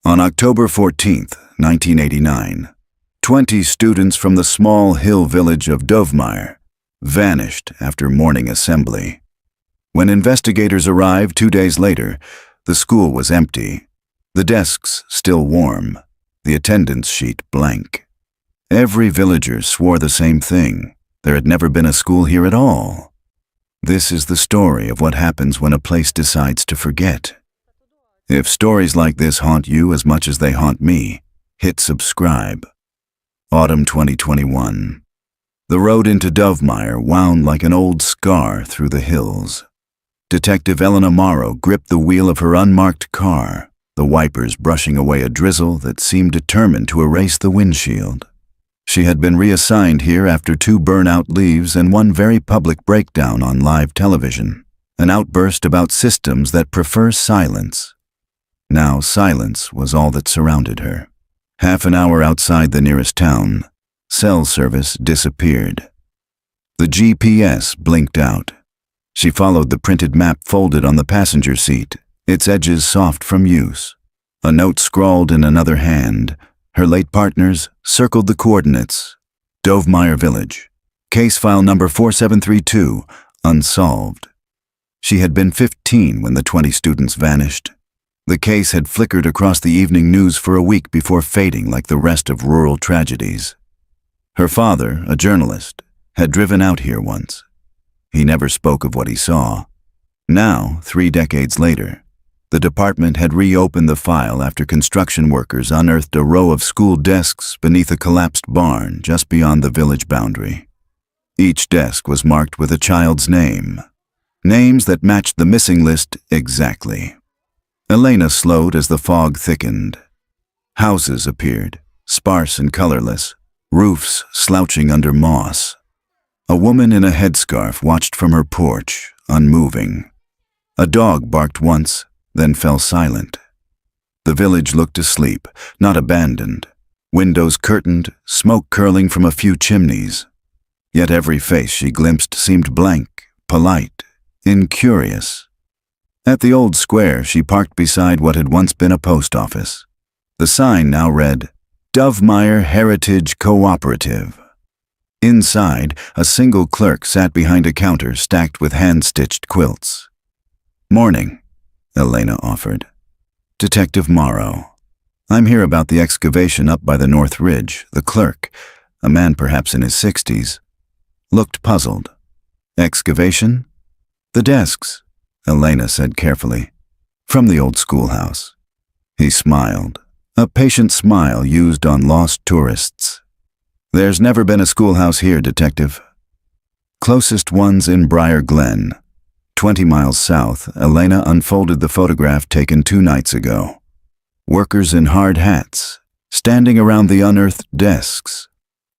On October 14, 1989, 20 students from the small hill village of Dovmeyer vanished after morning assembly. When investigators arrived 2 days later, the school was empty, the desks still warm, the attendance sheet blank. Every villager swore the same thing: there had never been a school here at all. This is the story of what happens when a place decides to forget. If stories like this haunt you as much as they haunt me, hit subscribe. Autumn 2021. The road into Dovmeyer wound like an old scar through the hills. Detective Elena Morrow gripped the wheel of her unmarked car, the wipers brushing away a drizzle that seemed determined to erase the windshield. She had been reassigned here after 2 burnout leaves and one very public breakdown on live television, an outburst about systems that prefer silence. Now silence was all that surrounded her. Half an hour outside the nearest town, cell service disappeared. The GPS blinked out. She followed the printed map folded on the passenger seat, its edges soft from use. A note scrawled in another hand. Her late partners circled the coordinates. Dovmeyer Village. Case file number 4732, Unsolved. She had been 15 when the 20 students vanished. The case had flickered across the evening news for a week before fading like the rest of rural tragedies. Her father, a journalist, had driven out here once. He never spoke of what he saw. Now, 3 decades later, the department had reopened the file after construction workers unearthed a row of school desks beneath a collapsed barn just beyond the village boundary. Each desk was marked with a child's name, names that matched the missing list exactly. Elena slowed as the fog thickened. Houses appeared, sparse and colorless, roofs slouching under moss. A woman in a headscarf watched from her porch, unmoving. A dog barked once, then fell silent. The village looked asleep, not abandoned. Windows curtained, smoke curling from a few chimneys. Yet every face she glimpsed seemed blank, polite, incurious. At the old square, she parked beside what had once been a post office. The sign now read, Dovmeyer Heritage Cooperative. Inside, a single clerk sat behind a counter stacked with hand-stitched quilts. "Morning," Elena offered. "Detective Morrow. I'm here about the excavation up by the North Ridge." The clerk, a man perhaps in his 60s, looked puzzled. "Excavation?" "The desks," Elena said carefully. "From the old schoolhouse." He smiled, a patient smile used on lost tourists. "There's never been a schoolhouse here, Detective." "Closest one's in Briar Glen. 20 miles south." Elena unfolded the photograph taken 2 nights ago. Workers in hard hats, standing around the unearthed desks,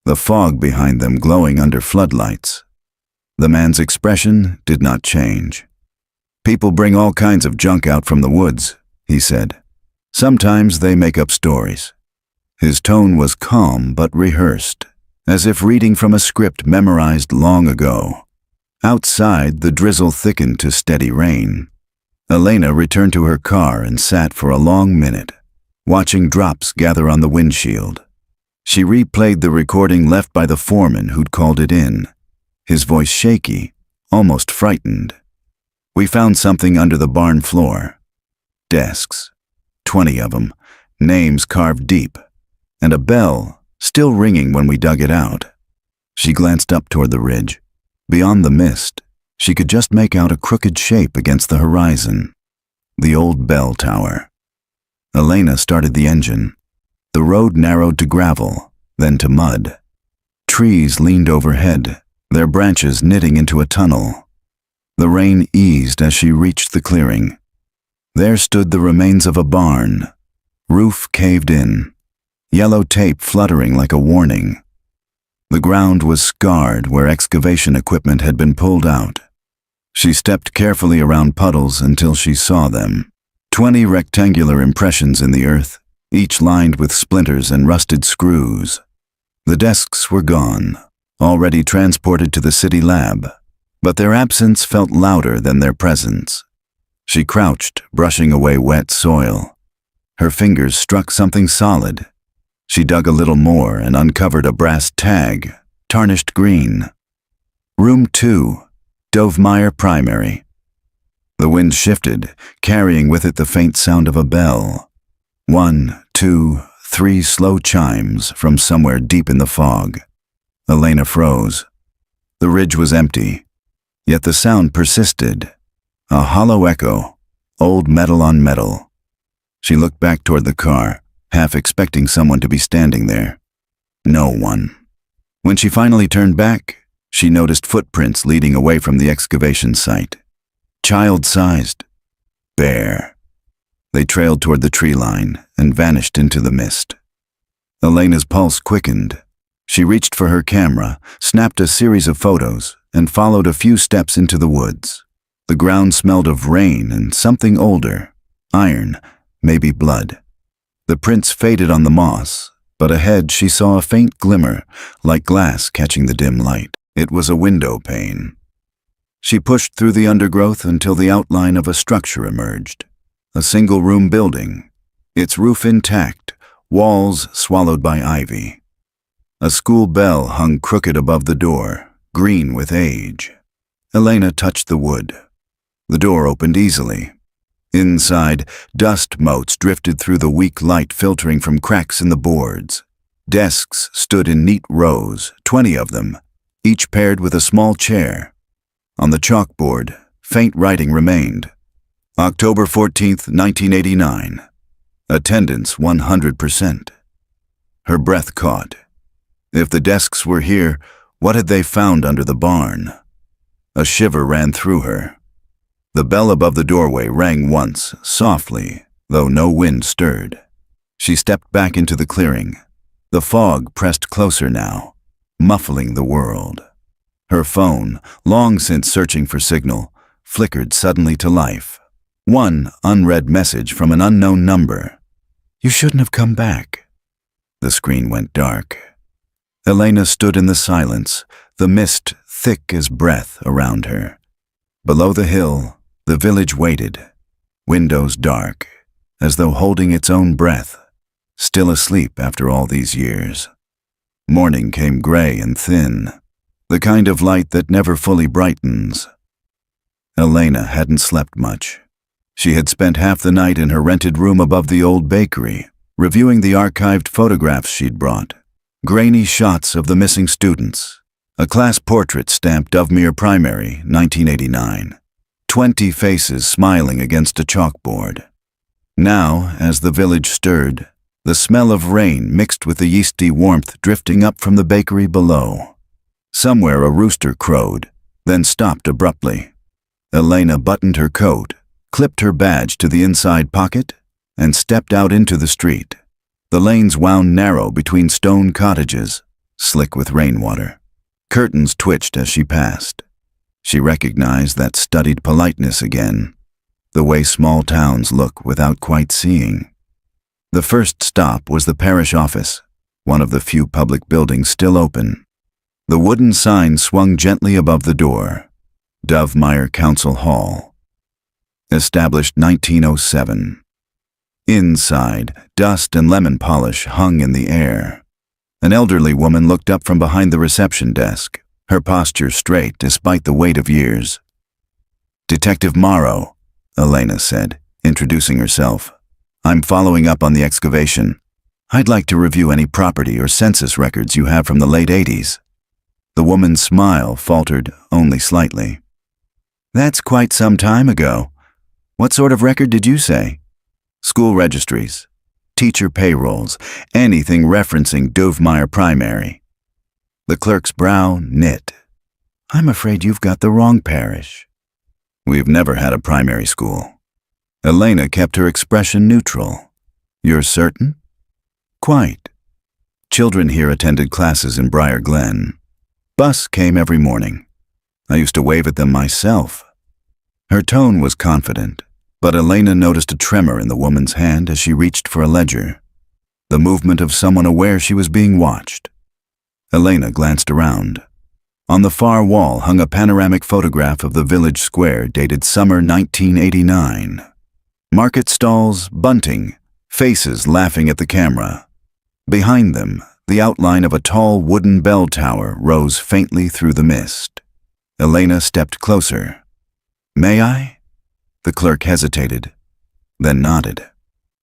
the fog behind them glowing under floodlights. The man's expression did not change. "People bring all kinds of junk out from the woods," he said. "Sometimes they make up stories." His tone was calm but rehearsed, as if reading from a script memorized long ago. Outside, the drizzle thickened to steady rain. Elena returned to her car and sat for a long minute, watching drops gather on the windshield. She replayed the recording left by the foreman who'd called it in, his voice shaky, almost frightened. "We found something under the barn floor. Desks, 20 of them, names carved deep, and a bell still ringing when we dug it out." She glanced up toward the ridge. Beyond the mist, she could just make out a crooked shape against the horizon. The old bell tower. Elena started the engine. The road narrowed to gravel, then to mud. Trees leaned overhead, their branches knitting into a tunnel. The rain eased as she reached the clearing. There stood the remains of a barn, roof caved in, yellow tape fluttering like a warning. The ground was scarred where excavation equipment had been pulled out. She stepped carefully around puddles until she saw them. 20 rectangular impressions in the earth, each lined with splinters and rusted screws. The desks were gone, already transported to the city lab, but their absence felt louder than their presence. She crouched, brushing away wet soil. Her fingers struck something solid. She dug a little more and uncovered a brass tag, tarnished green. Room 2, Dovemeyer Primary. The wind shifted, carrying with it the faint sound of a bell. 1, 2, 3 slow chimes from somewhere deep in the fog. Elena froze. The ridge was empty, yet the sound persisted. A hollow echo, old metal on metal. She looked back toward the car, half expecting someone to be standing there. No one. When she finally turned back, she noticed footprints leading away from the excavation site. Child-sized, bare. They trailed toward the tree line and vanished into the mist. Elena's pulse quickened. She reached for her camera, snapped a series of photos, and followed a few steps into the woods. The ground smelled of rain and something older, iron, maybe blood. The prints faded on the moss, but ahead she saw a faint glimmer, like glass catching the dim light. It was a window pane. She pushed through the undergrowth until the outline of a structure emerged. A single-room building, its roof intact, walls swallowed by ivy. A school bell hung crooked above the door, green with age. Elena touched the wood. The door opened easily. Inside, dust motes drifted through the weak light filtering from cracks in the boards. Desks stood in neat rows, 20 of them, each paired with a small chair. On the chalkboard, faint writing remained. October 14th, 1989. Attendance 100%. Her breath caught. If the desks were here, what had they found under the barn? A shiver ran through her. The bell above the doorway rang once, softly, though no wind stirred. She stepped back into the clearing. The fog pressed closer now, muffling the world. Her phone, long since searching for signal, flickered suddenly to life. One unread message from an unknown number. "You shouldn't have come back." The screen went dark. Elena stood in the silence, the mist thick as breath around her. Below the hill, the village waited, windows dark, as though holding its own breath, still asleep after all these years. Morning came gray and thin, the kind of light that never fully brightens. Elena hadn't slept much. She had spent half the night in her rented room above the old bakery, reviewing the archived photographs she'd brought. Grainy shots of the missing students. A class portrait stamped Dovemeyer Primary, 1989. 20 faces smiling against a chalkboard. Now, as the village stirred, the smell of rain mixed with the yeasty warmth drifting up from the bakery below. Somewhere a rooster crowed, then stopped abruptly. Elena buttoned her coat, clipped her badge to the inside pocket, and stepped out into the street. The lanes wound narrow between stone cottages, slick with rainwater. Curtains twitched as she passed. She recognized that studied politeness again, the way small towns look without quite seeing. The first stop was the parish office, one of the few public buildings still open. The wooden sign swung gently above the door. Dovemeyer Council Hall. Established 1907. Inside, dust and lemon polish hung in the air. An elderly woman looked up from behind the reception desk, her posture straight despite the weight of years. "Detective Morrow," Elena said, introducing herself. "I'm following up on the excavation. I'd like to review any property or census records you have from the late 80s. The woman's smile faltered only slightly. "That's quite some time ago. What sort of record did you say?" "School registries, teacher payrolls, anything referencing Dovemeyer Primary." The clerk's brow knit. "I'm afraid you've got the wrong parish." "We've never had a primary school." Elena kept her expression neutral. "You're certain?" "Quite. Children here attended classes in Briar Glen. Bus came every morning. I used to wave at them myself." Her tone was confident, but Elena noticed a tremor in the woman's hand as she reached for a ledger, the movement of someone aware she was being watched. Elena glanced around. On the far wall hung a panoramic photograph of the village square dated summer 1989. Market stalls, bunting, faces laughing at the camera. Behind them, the outline of a tall wooden bell tower rose faintly through the mist. Elena stepped closer. "May I?" The clerk hesitated, then nodded.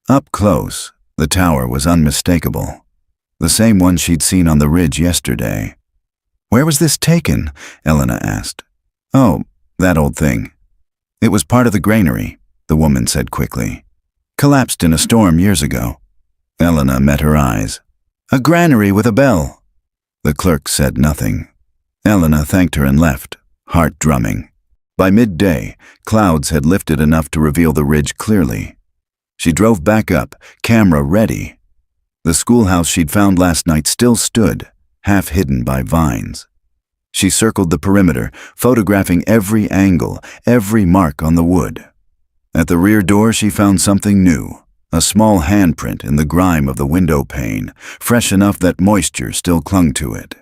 Up close, the tower was unmistakable. The same one she'd seen on the ridge yesterday. "Where was this taken?" Elena asked. "Oh, that old thing. It was part of the granary," the woman said quickly. "Collapsed in a storm years ago." Elena met her eyes. "A granary with a bell." The clerk said nothing. Elena thanked her and left, heart drumming. By midday, clouds had lifted enough to reveal the ridge clearly. She drove back up, camera ready. The schoolhouse she'd found last night still stood, half hidden by vines. She circled the perimeter, photographing every angle, every mark on the wood. At the rear door, she found something new, a small handprint in the grime of the window pane, fresh enough that moisture still clung to it.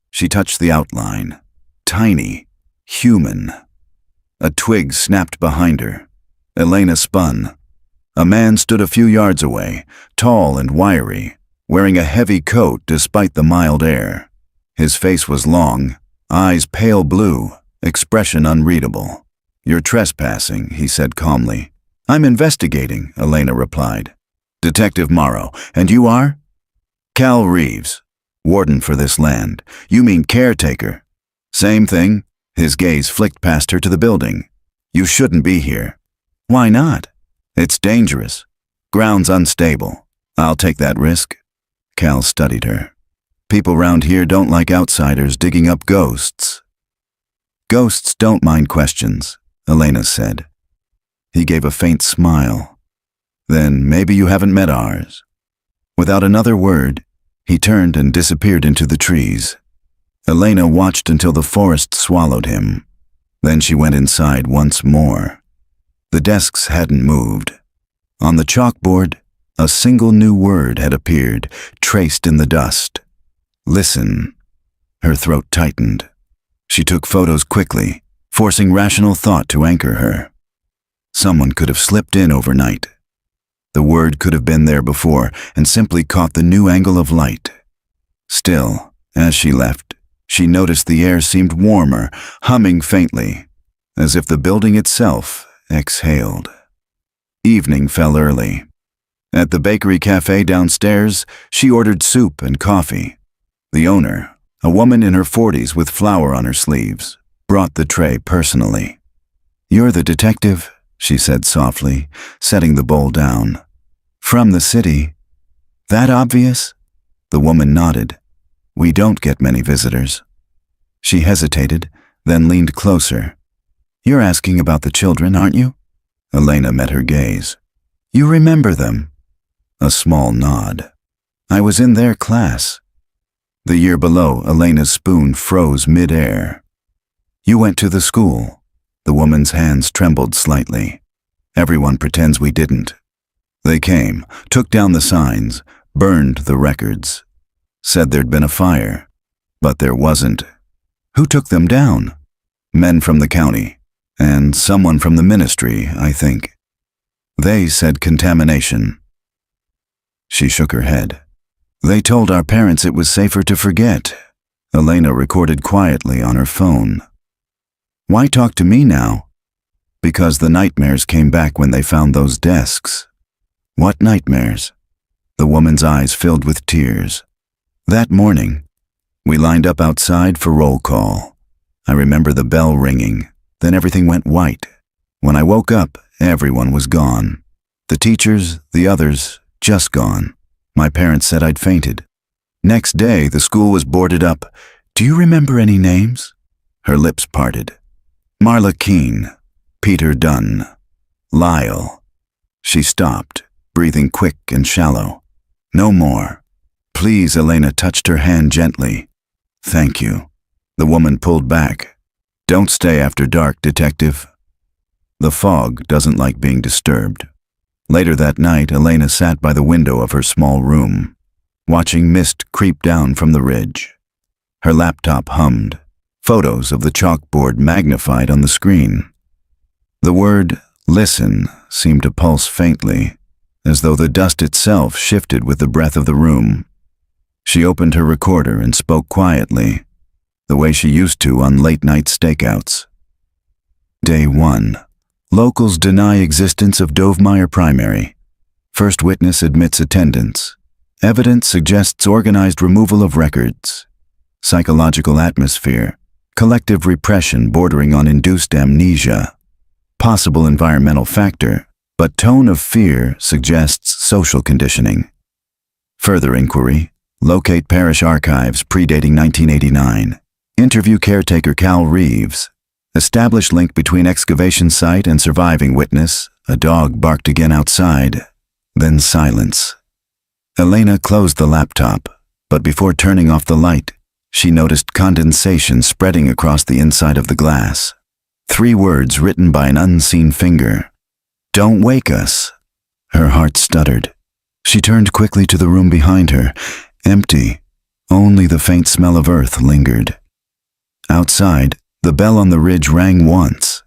She touched the outline. Tiny, human. A twig snapped behind her. Elena spun. A man stood a few yards away, tall and wiry, wearing a heavy coat despite the mild air. His face was long, eyes pale blue, expression unreadable. "You're trespassing," he said calmly. "I'm investigating," Elena replied. "Detective Morrow, and you are?" "Cal Reeves, warden for this land. You mean caretaker?" "Same thing." His gaze flicked past her to the building. "You shouldn't be here." "Why not?" "It's dangerous. Ground's unstable. I'll take that risk." Cal studied her. "People round here don't like outsiders digging up ghosts." "Ghosts don't mind questions," Elena said. He gave a faint smile. "Then maybe you haven't met ours." Without another word, he turned and disappeared into the trees. Elena watched until the forest swallowed him. Then she went inside once more. The desks hadn't moved. On the chalkboard, a single new word had appeared, traced in the dust. "Listen." Her throat tightened. She took photos quickly, forcing rational thought to anchor her. Someone could have slipped in overnight. The word could have been there before and simply caught the new angle of light. Still, as she left, she noticed the air seemed warmer, humming faintly, as if the building itself exhaled. Evening fell early. At the bakery cafe downstairs, she ordered soup and coffee. The owner, a woman in her 40s with flour on her sleeves, brought the tray personally. "You're the detective," she said softly, setting the bowl down. "From the city. That obvious?" The woman nodded. "We don't get many visitors." She hesitated, then leaned closer. "You're asking about the children, aren't you?" Elena met her gaze. "You remember them?" A small nod. "I was in their class." The year below, Elena's spoon froze mid-air. "You went to the school." The woman's hands trembled slightly. "Everyone pretends we didn't. They came, took down the signs, burned the records. Said there'd been a fire, but there wasn't." "Who took them down?" "Men from the county, and someone from the ministry, I think. They said contamination." She shook her head. "They told our parents it was safer to forget." Elena recorded quietly on her phone. "Why talk to me now?" "Because the nightmares came back when they found those desks." "What nightmares?" The woman's eyes filled with tears. "That morning, we lined up outside for roll call. I remember the bell ringing, then everything went white. When I woke up, everyone was gone. The teachers, the others, just gone. My parents said I'd fainted. Next day, the school was boarded up. Do you remember any names?" Her lips parted. "Marla Keene, Peter Dunn, Lyle." She stopped, breathing quick and shallow. "No more." "Please," Elena touched her hand gently. "Thank you." The woman pulled back. "Don't stay after dark, detective." The fog doesn't like being disturbed. Later that night, Elena sat by the window of her small room, watching mist creep down from the ridge. Her laptop hummed, photos of the chalkboard magnified on the screen. The word "listen" seemed to pulse faintly, as though the dust itself shifted with the breath of the room. She opened her recorder and spoke quietly, the way she used to on late-night stakeouts. Day 1. Locals deny existence of Dovemeyer Primary. First witness admits attendance. Evidence suggests organized removal of records. Psychological atmosphere. Collective repression bordering on induced amnesia. Possible environmental factor, but tone of fear suggests social conditioning. Further inquiry. Locate parish archives predating 1989. Interview caretaker Cal Reeves. Establish link between excavation site and surviving witness. A dog barked again outside. Then silence. Elena closed the laptop, but before turning off the light, she noticed condensation spreading across the inside of the glass. 3 words written by an unseen finger. "Don't wake us." Her heart stuttered. She turned quickly to the room behind her. Empty. Only the faint smell of earth lingered. Outside, the bell on the ridge rang once.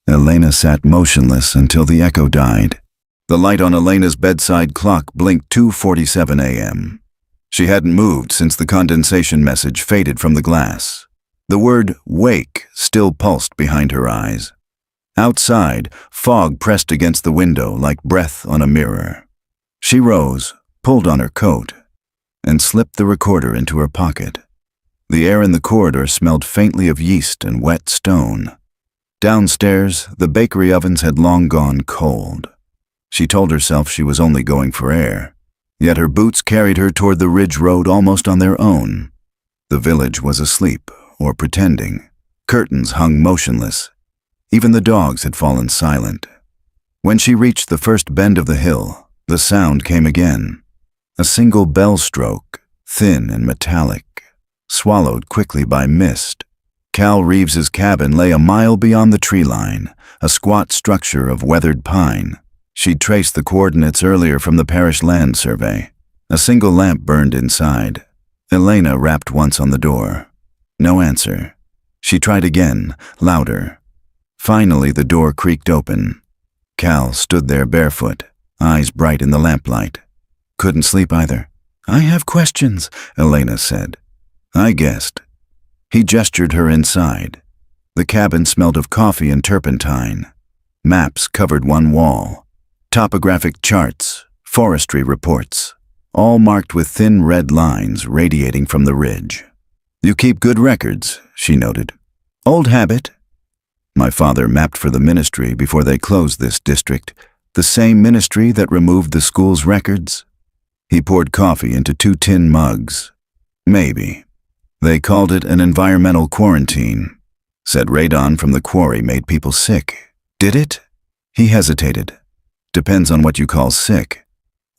Elena sat motionless until the echo died. The light on Elena's bedside clock blinked 2:47 a.m. She hadn't moved since the condensation message faded from the glass. The word "wake" still pulsed behind her eyes. Outside, fog pressed against the window like breath on a mirror. She rose, pulled on her coat, and slipped the recorder into her pocket. The air in the corridor smelled faintly of yeast and wet stone. Downstairs, the bakery ovens had long gone cold. She told herself she was only going for air, yet her boots carried her toward the ridge road almost on their own. The village was asleep, or pretending. Curtains hung motionless. Even the dogs had fallen silent. When she reached the first bend of the hill, the sound came again. A single bell stroke, thin and metallic, swallowed quickly by mist. Cal Reeves's cabin lay a mile beyond the tree line, a squat structure of weathered pine. She'd traced the coordinates earlier from the parish land survey. A single lamp burned inside. Elena rapped once on the door. No answer. She tried again, louder. Finally, the door creaked open. Cal stood there barefoot, eyes bright in the lamplight. Couldn't sleep either. "I have questions," Elena said. "I guessed." He gestured her inside. The cabin smelled of coffee and turpentine. Maps covered one wall. Topographic charts, forestry reports, all marked with thin red lines radiating from the ridge. "You keep good records," she noted. "Old habit." "My father mapped for the ministry before they closed this district, the same ministry that removed the school's records." He poured coffee into 2 tin mugs. "Maybe. They called it an environmental quarantine. Said radon from the quarry made people sick." "Did it?" He hesitated. "Depends on what you call sick."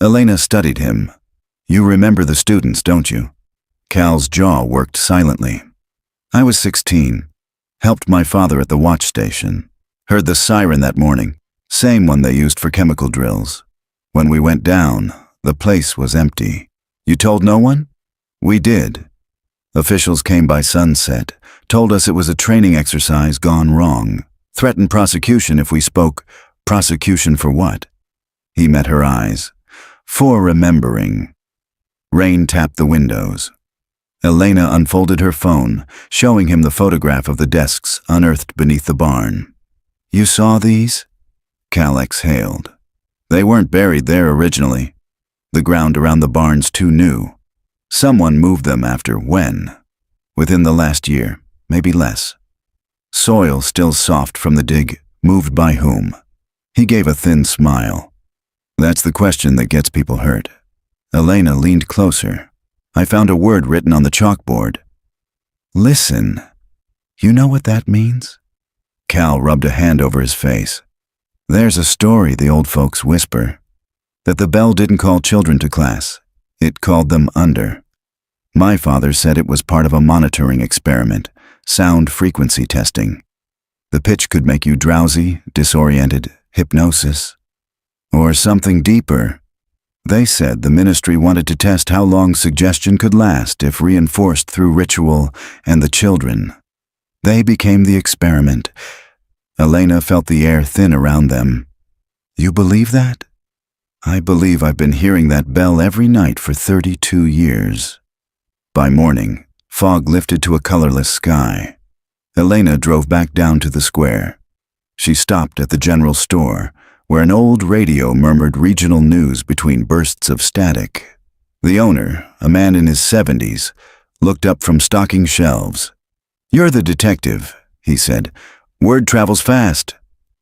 Elena studied him. "You remember the students, don't you?" Cal's jaw worked silently. "I was 16. Helped my father at the watch station. Heard the siren that morning, same one they used for chemical drills. When we went down, the place was empty." "You told no one?" "We did. Officials came by sunset, told us it was a training exercise gone wrong, threatened prosecution if we spoke. Prosecution for what?" He met her eyes. "For remembering." Rain tapped the windows. Elena unfolded her phone, showing him the photograph of the desks unearthed beneath the barn. "You saw these?" Cal exhaled. "They weren't buried there originally. The ground around the barn's too new. Someone moved them after when? Within the last year, maybe less. Soil still soft from the dig, moved by whom?" He gave a thin smile. "That's the question that gets people hurt." Elena leaned closer. "I found a word written on the chalkboard." "Listen. You know what that means?" Cal rubbed a hand over his face. "There's a story the old folks whisper. That the bell didn't call children to class. It called them under. My father said it was part of a monitoring experiment, sound frequency testing. The pitch could make you drowsy, disoriented, hypnosis. Or something deeper. They said the ministry wanted to test how long suggestion could last if reinforced through ritual and the children. They became the experiment. Elena felt the air thin around them. "You believe that?" I believe I've been hearing that bell every night for 32 years. By morning, fog lifted to a colorless sky. Elena drove back down to the square. She stopped at the general store, where an old radio murmured regional news between bursts of static. The owner, a man in his 70s, looked up from stocking shelves. "You're the detective," he said. "Word travels fast."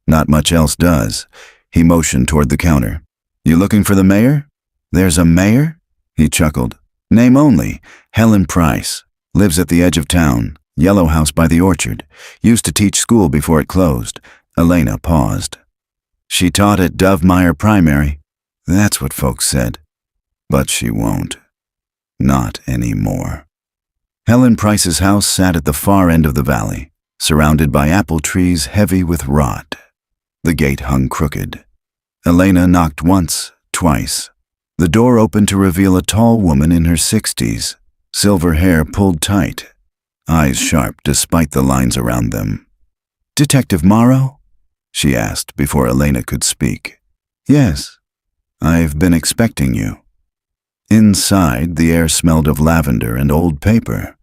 "Not much else does." He motioned toward the counter. "You looking for the mayor?" "There's a mayor?" He chuckled. "Name only. Helen Price. Lives at the edge of town. Yellow house by the orchard. Used to teach school before it closed." Elena paused. "She taught at Dovemeyer Primary." "That's what folks said." But she won't. Not anymore. Helen Price's house sat at the far end of the valley, surrounded by apple trees heavy with rot. The gate hung crooked. Elena knocked once, twice. The door opened to reveal a tall woman in her 60s, silver hair pulled tight, eyes sharp despite the lines around them. "Detective Morrow?" she asked before Elena could speak. "Yes. I've been expecting you." Inside, the air smelled of lavender and old paper.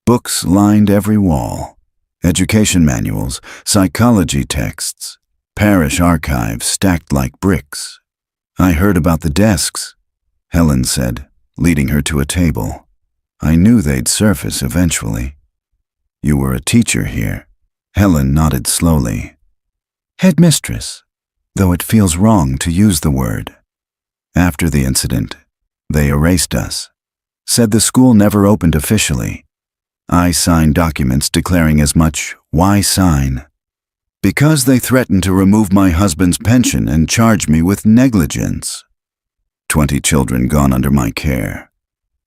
Books lined every wall. Education manuals, psychology texts, parish archives stacked like bricks. "I heard about the desks," Helen said, leading her to a table. "I knew they'd surface eventually." "You were a teacher here." Helen nodded slowly. "Headmistress, though it feels wrong to use the word. After the incident, they erased us. Said the school never opened officially. I signed documents declaring as much. Why sign? Because they threatened to remove my husband's pension and charge me with negligence. 20 children gone under my care.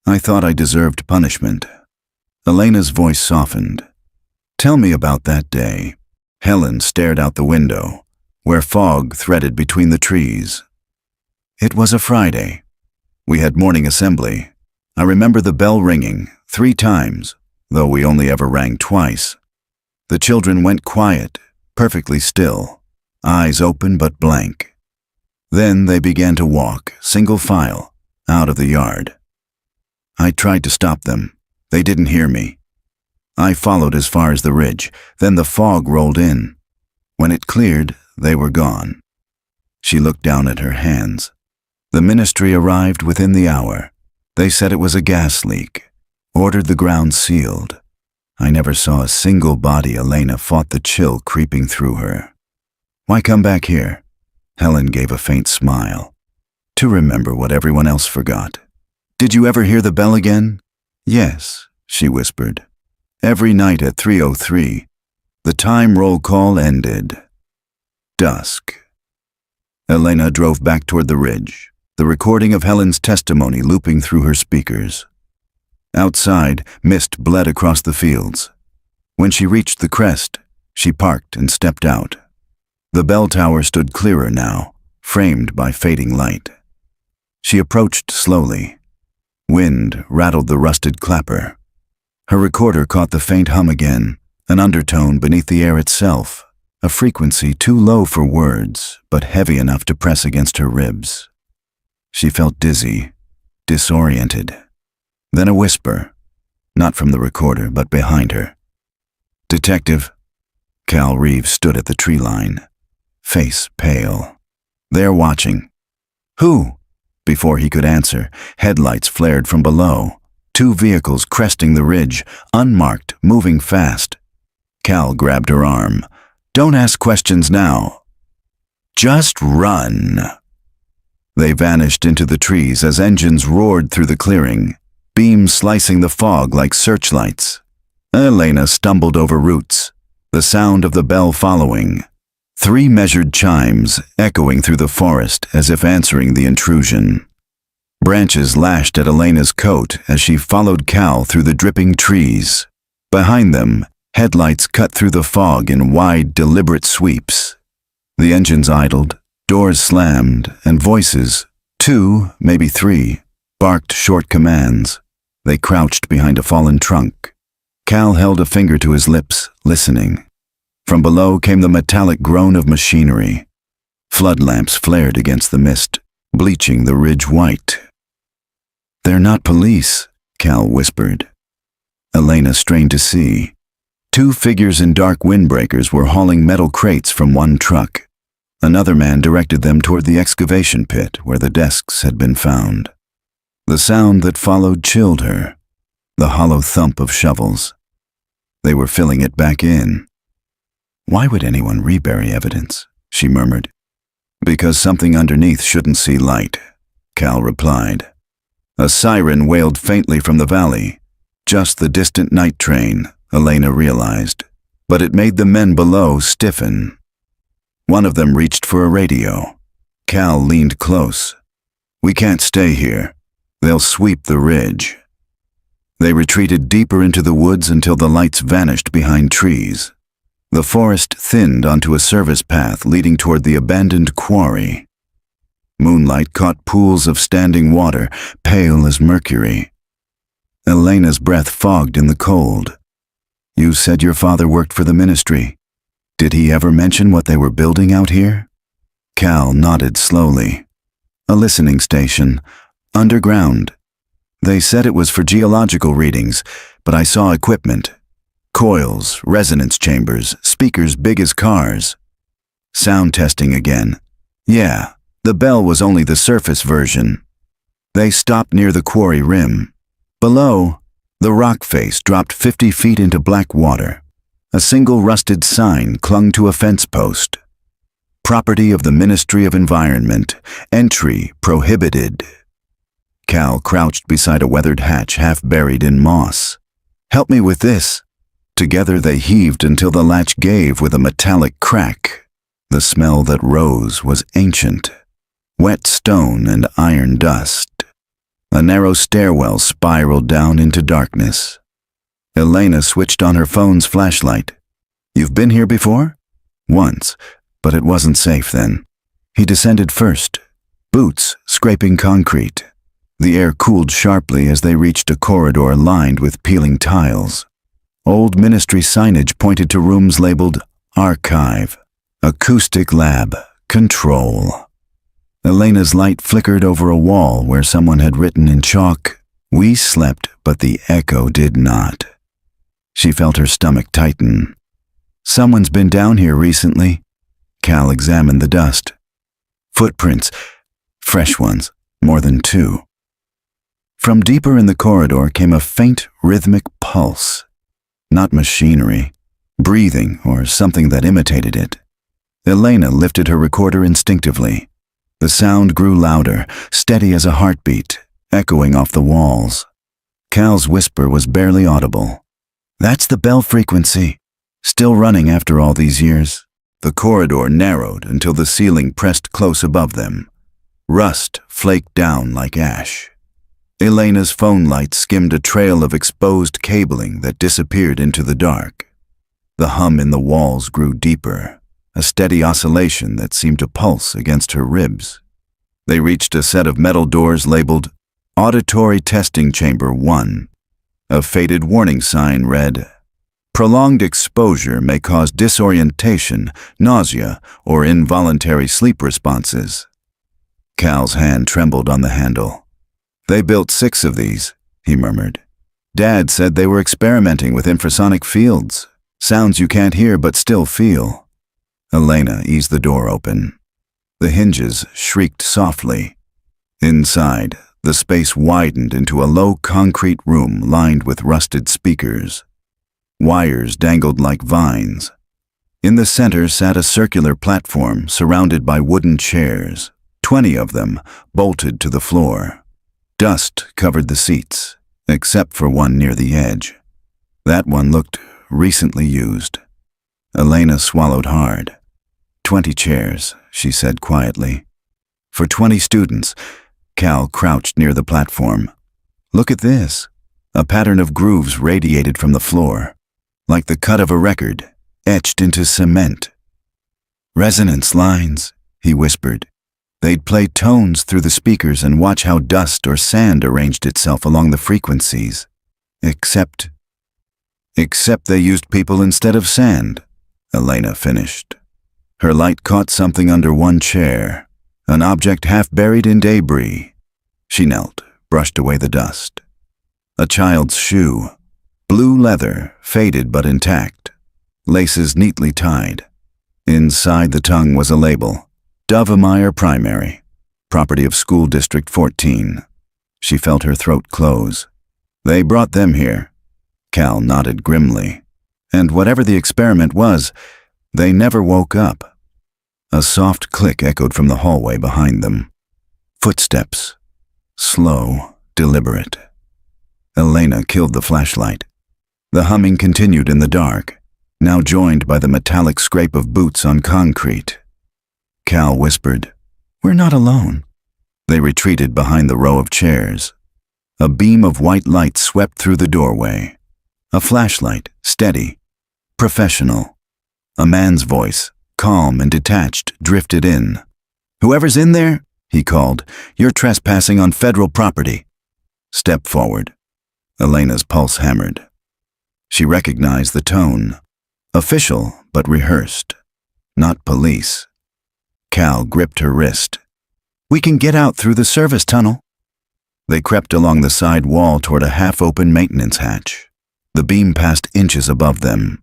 I thought I deserved punishment." Elena's voice softened. "Tell me about that day." Helen stared out the window, where fog threaded between the trees. "It was a Friday. We had morning assembly. I remember the bell ringing 3 times, though we only ever rang twice. The children went quiet, perfectly still, eyes open but blank. Then they began to walk, single file, out of the yard. I tried to stop them. They didn't hear me. I followed as far as the ridge, then the fog rolled in. When it cleared, they were gone." She looked down at her hands. "The ministry arrived within the hour. They said it was a gas leak, ordered the ground sealed. I never saw a single body." Elena fought the chill creeping through her. "Why come back here?" Helen gave a faint smile. "To remember what everyone else forgot." "Did you ever hear the bell again?" "Yes," she whispered. "Every night at 3:03. The time roll call ended." Dusk. Elena drove back toward the ridge, the recording of Helen's testimony looping through her speakers. Outside, mist bled across the fields. When she reached the crest, she parked and stepped out. The bell tower stood clearer now, framed by fading light. She approached slowly. Wind rattled the rusted clapper. Her recorder caught the faint hum again, an undertone beneath the air itself, a frequency too low for words, but heavy enough to press against her ribs. She felt dizzy, disoriented. Then a whisper, not from the recorder, but behind her. "Detective." Cal Reeves stood at the tree line, face pale. "They're watching." "Who?" Before he could answer, headlights flared from below. 2 vehicles cresting the ridge, unmarked, moving fast. Cal grabbed her arm. "Don't ask questions now. Just run." They vanished into the trees as engines roared through the clearing, beams slicing the fog like searchlights. Elena stumbled over roots, the sound of the bell following. 3 measured chimes echoing through the forest as if answering the intrusion. Branches lashed at Elena's coat as she followed Cal through the dripping trees. Behind them, headlights cut through the fog in wide, deliberate sweeps. The engines idled, doors slammed, and voices, 2, maybe 3, barked short commands. They crouched behind a fallen trunk. Cal held a finger to his lips, listening. From below came the metallic groan of machinery. Flood lamps flared against the mist, bleaching the ridge white. "They're not police," Cal whispered. Elena strained to see. Two figures in dark windbreakers were hauling metal crates from one truck. Another man directed them toward the excavation pit where the desks had been found. The sound that followed chilled her, the hollow thump of shovels. They were filling it back in. "Why would anyone rebury evidence?" she murmured. "Because something underneath shouldn't see light," Cal replied. A siren wailed faintly from the valley. Just the distant night train, Elena realized, but it made the men below stiffen. One of them reached for a radio. Cal leaned close. "We can't stay here. They'll sweep the ridge." They retreated deeper into the woods until the lights vanished behind trees. The forest thinned onto a service path leading toward the abandoned quarry. Moonlight caught pools of standing water, pale as mercury. Elena's breath fogged in the cold. "You said your father worked for the ministry. Did he ever mention what they were building out here?" Cal nodded slowly. "A listening station. Underground. They said it was for geological readings, but I saw equipment. Coils, resonance chambers, speakers big as cars. Sound testing again. Yeah, the bell was only the surface version." They stopped near the quarry rim. Below, the rock face dropped 50 feet into black water. A single rusted sign clung to a fence post. "Property of the Ministry of Environment. Entry prohibited." Cal crouched beside a weathered hatch half buried in moss. "Help me with this." Together they heaved until the latch gave with a metallic crack. The smell that rose was ancient. Wet stone and iron dust. A narrow stairwell spiraled down into darkness. Elena switched on her phone's flashlight. "You've been here before?" "Once, but it wasn't safe then." He descended first, boots scraping concrete. The air cooled sharply as they reached a corridor lined with peeling tiles. Old ministry signage pointed to rooms labeled Archive, Acoustic Lab, Control. Elena's light flickered over a wall where someone had written in chalk, "We slept, but the echo did not." She felt her stomach tighten. "Someone's been down here recently." Cal examined the dust. Footprints, fresh ones, more than two. From deeper in the corridor came a faint, rhythmic pulse. Not machinery, breathing or something that imitated it. Elena lifted her recorder instinctively. The sound grew louder, steady as a heartbeat, echoing off the walls. Cal's whisper was barely audible. "That's the bell frequency. Still running after all these years." The corridor narrowed until the ceiling pressed close above them. Rust flaked down like ash. Elena's phone light skimmed a trail of exposed cabling that disappeared into the dark. The hum in the walls grew deeper, a steady oscillation that seemed to pulse against her ribs. They reached a set of metal doors labeled Auditory Testing Chamber 1. A faded warning sign read, "Prolonged exposure may cause disorientation, nausea, or involuntary sleep responses." Cal's hand trembled on the handle. "They built 6 of these," he murmured. "Dad said they were experimenting with infrasonic fields, sounds you can't hear but still feel." Elena eased the door open. The hinges shrieked softly. Inside, the space widened into a low concrete room lined with rusted speakers. Wires dangled like vines. In the center sat a circular platform surrounded by wooden chairs, 20 of them bolted to the floor. Dust covered the seats, except for one near the edge. That one looked recently used. Elena swallowed hard. 20 chairs, she said quietly. For 20 students. Cal crouched near the platform. "Look at this." A pattern of grooves radiated from the floor, like the cut of a record, etched into cement. "Resonance lines," he whispered. They'd play tones through the speakers and watch how dust or sand arranged itself along the frequencies. Except they used people instead of sand, Elena finished. Her light caught something under one chair, an object half buried in debris. She knelt, brushed away the dust. A child's shoe, blue leather, faded but intact, laces neatly tied. Inside the tongue was a label, Dovemeyer Primary, property of School District 14. She felt her throat close. They brought them here. Cal nodded grimly. And whatever the experiment was, they never woke up. A soft click echoed from the hallway behind them. Footsteps. Slow, deliberate. Elena killed the flashlight. The humming continued in the dark, now joined by the metallic scrape of boots on concrete. Cal whispered, "We're not alone." They retreated behind the row of chairs. A beam of white light swept through the doorway. A flashlight, steady, professional. A man's voice, calm and detached, drifted in. "Whoever's in there," he called, "you're trespassing on federal property. Step forward." Elena's pulse hammered. She recognized the tone. Official, but rehearsed. Not police. Cal gripped her wrist. "We can get out through the service tunnel." They crept along the side wall toward a half-open maintenance hatch. The beam passed inches above them.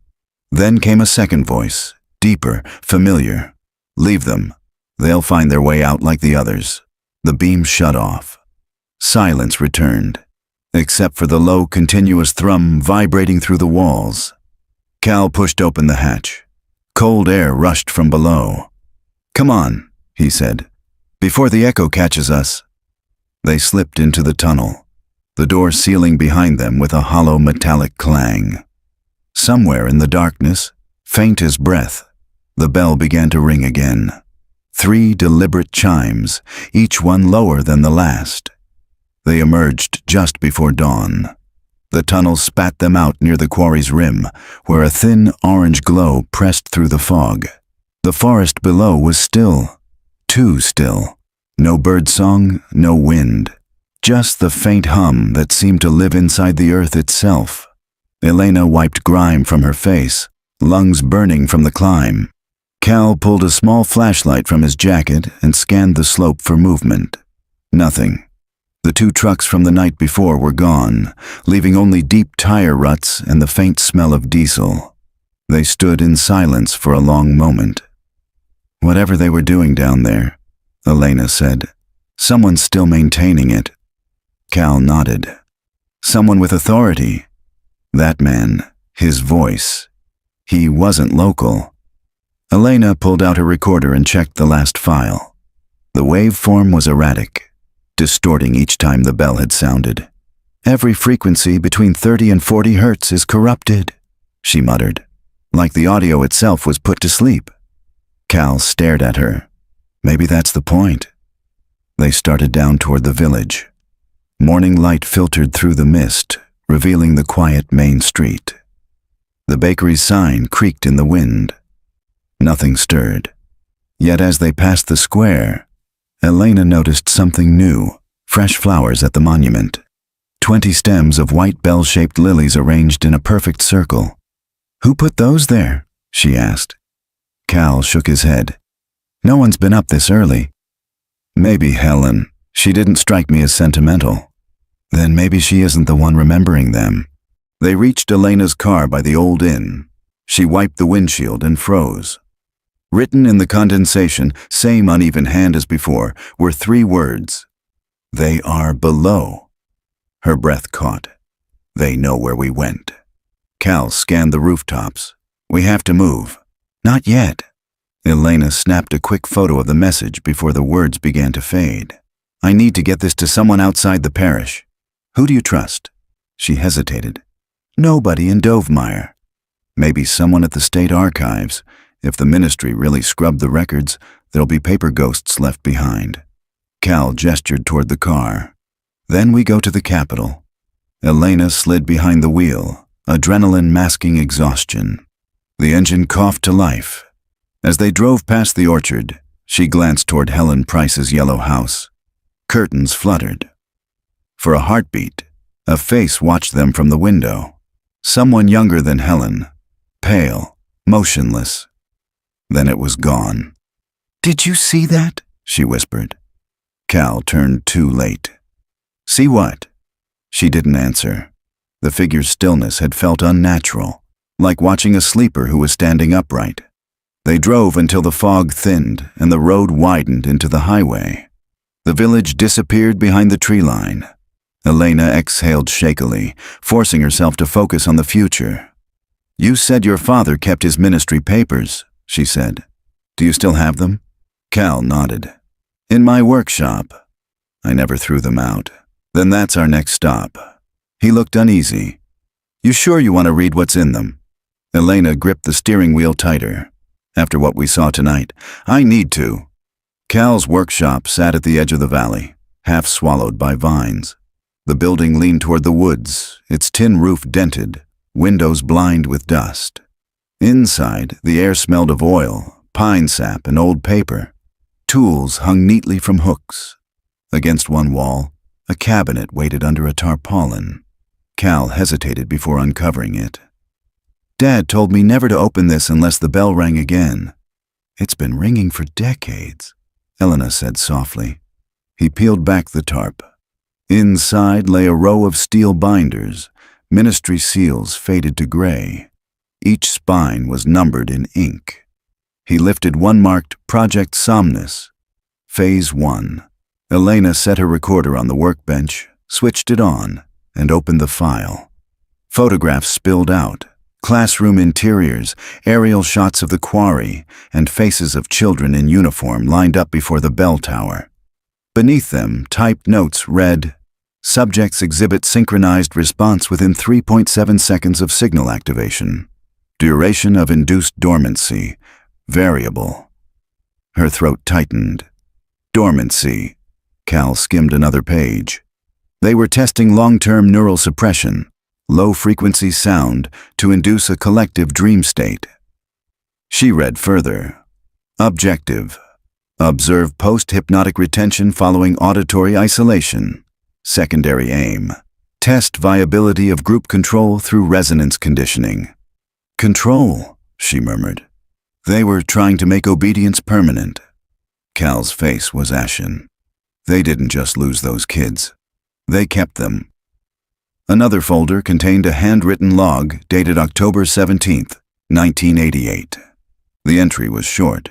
Then came a second voice, deeper, familiar. "Leave them. They'll find their way out like the others." The beam shut off. Silence returned, except for the low, continuous thrum vibrating through the walls. Cal pushed open the hatch. Cold air rushed from below. "Come on," he said, "before the echo catches us." They slipped into the tunnel, the door sealing behind them with a hollow metallic clang. Somewhere in the darkness, faint as breath, the bell began to ring again. 3 deliberate chimes, each one lower than the last. They emerged just before dawn. The tunnel spat them out near the quarry's rim, where a thin orange glow pressed through the fog. The forest below was still, too still. No birdsong, no wind. Just the faint hum that seemed to live inside the earth itself. Elena wiped grime from her face, lungs burning from the climb. Cal pulled a small flashlight from his jacket and scanned the slope for movement. Nothing. The 2 trucks from the night before were gone, leaving only deep tire ruts and the faint smell of diesel. They stood in silence for a long moment. "Whatever they were doing down there," Elena said, "someone's still maintaining it." Cal nodded. "Someone with authority. That man, his voice. He wasn't local." Elena pulled out her recorder and checked the last file. The waveform was erratic, distorting each time the bell had sounded. "Every frequency between 30 and 40 hertz is corrupted," she muttered, like the audio itself was put to sleep. Cal stared at her. Maybe that's the point. They started down toward the village. Morning light filtered through the mist, revealing the quiet main street. The bakery's sign creaked in the wind. Nothing stirred. Yet as they passed the square, Elena noticed something new, fresh flowers at the monument. 20 stems of white bell-shaped lilies arranged in a perfect circle. "Who put those there?" she asked. Cal shook his head. "No one's been up this early." "Maybe Helen. She didn't strike me as sentimental." "Then maybe she isn't the one remembering them." They reached Elena's car by the old inn. She wiped the windshield and froze. Written in the condensation, same uneven hand as before, were 3 words. "They are below." Her breath caught. "They know where we went." Cal scanned the rooftops. "We have to move." "Not yet." Elena snapped a quick photo of the message before the words began to fade. "I need to get this to someone outside the parish." "Who do you trust?" She hesitated. "Nobody in Dovemeyer." "Maybe someone at the state archives. If the ministry really scrubbed the records, there'll be paper ghosts left behind." Cal gestured toward the car. "Then we go to the Capitol." Elena slid behind the wheel, adrenaline masking exhaustion. The engine coughed to life. As they drove past the orchard, she glanced toward Helen Price's yellow house. Curtains fluttered. For a heartbeat, a face watched them from the window. Someone younger than Helen, pale, motionless. Then it was gone. "Did you see that?" she whispered. Cal turned too late. See what? She didn't answer. The figure's stillness had felt unnatural, like watching a sleeper who was standing upright. They drove until the fog thinned and the road widened into the highway. The village disappeared behind the tree line. Elena exhaled shakily, forcing herself to focus on the future. You said your father kept his ministry papers, she said. Do you still have them? Cal nodded. In my workshop. I never threw them out. Then that's our next stop. He looked uneasy. You sure you want to read what's in them? Elena gripped the steering wheel tighter. After what we saw tonight, I need to. Cal's workshop sat at the edge of the valley, half swallowed by vines. The building leaned toward the woods, its tin roof dented, windows blind with dust. Inside, the air smelled of oil, pine sap, and old paper. Tools hung neatly from hooks. Against one wall, a cabinet waited under a tarpaulin. Cal hesitated before uncovering it. Dad told me never to open this unless the bell rang again. It's been ringing for decades, Elena said softly. He peeled back the tarp. Inside lay a row of steel binders, ministry seals faded to gray. Each spine was numbered in ink. He lifted one marked Project Somnus. Phase 1. Elena set her recorder on the workbench, switched it on, and opened the file. Photographs spilled out. Classroom interiors, aerial shots of the quarry, and faces of children in uniform lined up before the bell tower. Beneath them, typed notes read, Subjects exhibit synchronized response within 3.7 seconds of signal activation. Duration of induced dormancy, variable. Her throat tightened. Dormancy. Cal skimmed another page. They were testing long-term neural suppression, low-frequency sound to induce a collective dream state. She read further. Objective. Observe post-hypnotic retention following auditory isolation. Secondary aim. Test viability of group control through resonance conditioning. Control, she murmured. They were trying to make obedience permanent. Cal's face was ashen. They didn't just lose those kids. They kept them. Another folder contained a handwritten log dated October 17, 1988. The entry was short.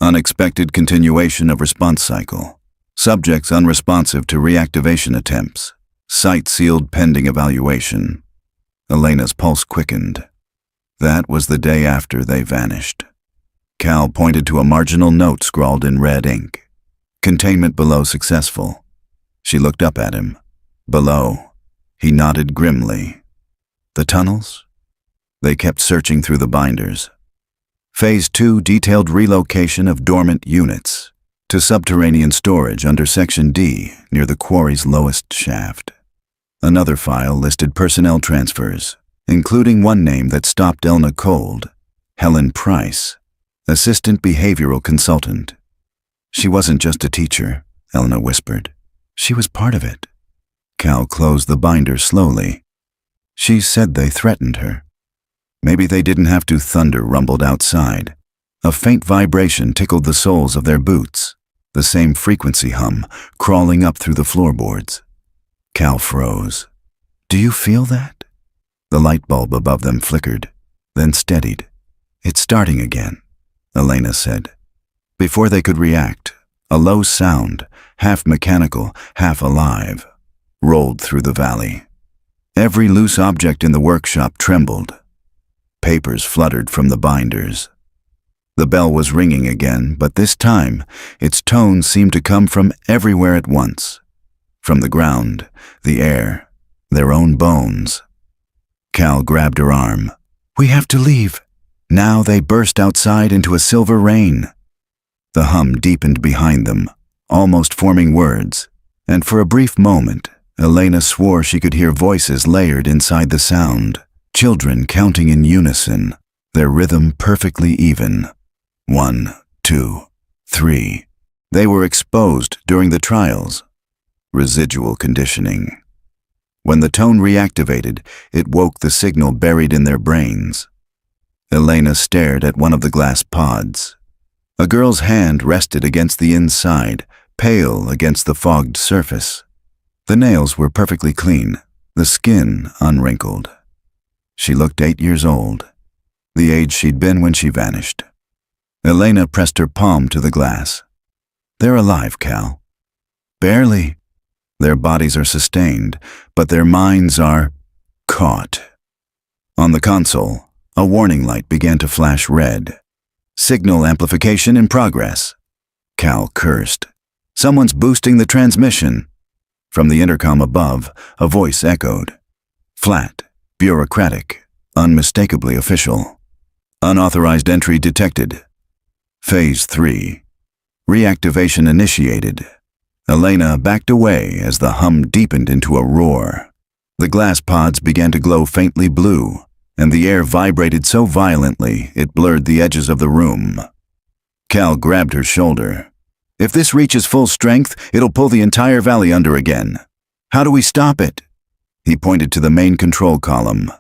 Unexpected continuation of response cycle. Subjects unresponsive to reactivation attempts. Site sealed pending evaluation. Elena's pulse quickened. That was the day after they vanished. Cal pointed to a marginal note scrawled in red ink. Containment below successful. She looked up at him. Below. He nodded grimly. The tunnels? They kept searching through the binders. Phase 2 detailed relocation of dormant units to subterranean storage under Section D near the quarry's lowest shaft. Another file listed personnel transfers, including one name that stopped Elna cold, Helen Price, Assistant Behavioral Consultant. She wasn't just a teacher, Elna whispered. She was part of it. Cal closed the binder slowly. She said they threatened her. Maybe they didn't have to. Thunder rumbled outside. A faint vibration tickled the soles of their boots, the same frequency hum crawling up through the floorboards. Cal froze. Do you feel that? The light bulb above them flickered, then steadied. It's starting again, Elena said. Before they could react, a low sound, half mechanical, half alive, rolled through the valley. Every loose object in the workshop trembled. Papers fluttered from the binders. The bell was ringing again, but this time its tone seemed to come from everywhere at once. From the ground, the air, their own bones. Cal grabbed her arm. We have to leave. Now they burst outside into a silver rain. The hum deepened behind them, almost forming words, and for a brief moment, Elena swore she could hear voices layered inside the sound, children counting in unison, their rhythm perfectly even. 1, 2, 3. They were exposed during the trials. Residual conditioning. When the tone reactivated, it woke the signal buried in their brains. Elena stared at one of the glass pods. A girl's hand rested against the inside, pale against the fogged surface. The nails were perfectly clean, the skin unwrinkled. She looked 8 years old, the age she'd been when she vanished. Elena pressed her palm to the glass. They're alive, Cal. Barely. Their bodies are sustained, but their minds are caught. On the console, a warning light began to flash red. Signal amplification in progress. Cal cursed. Someone's boosting the transmission. From the intercom above, a voice echoed. Flat, bureaucratic, unmistakably official. Unauthorized entry detected. Phase 3. Reactivation initiated. Elena backed away as the hum deepened into a roar. The glass pods began to glow faintly blue, and the air vibrated so violently it blurred the edges of the room. Cal grabbed her shoulder. If this reaches full strength, it'll pull the entire valley under again. How do we stop it? He pointed to the main control column.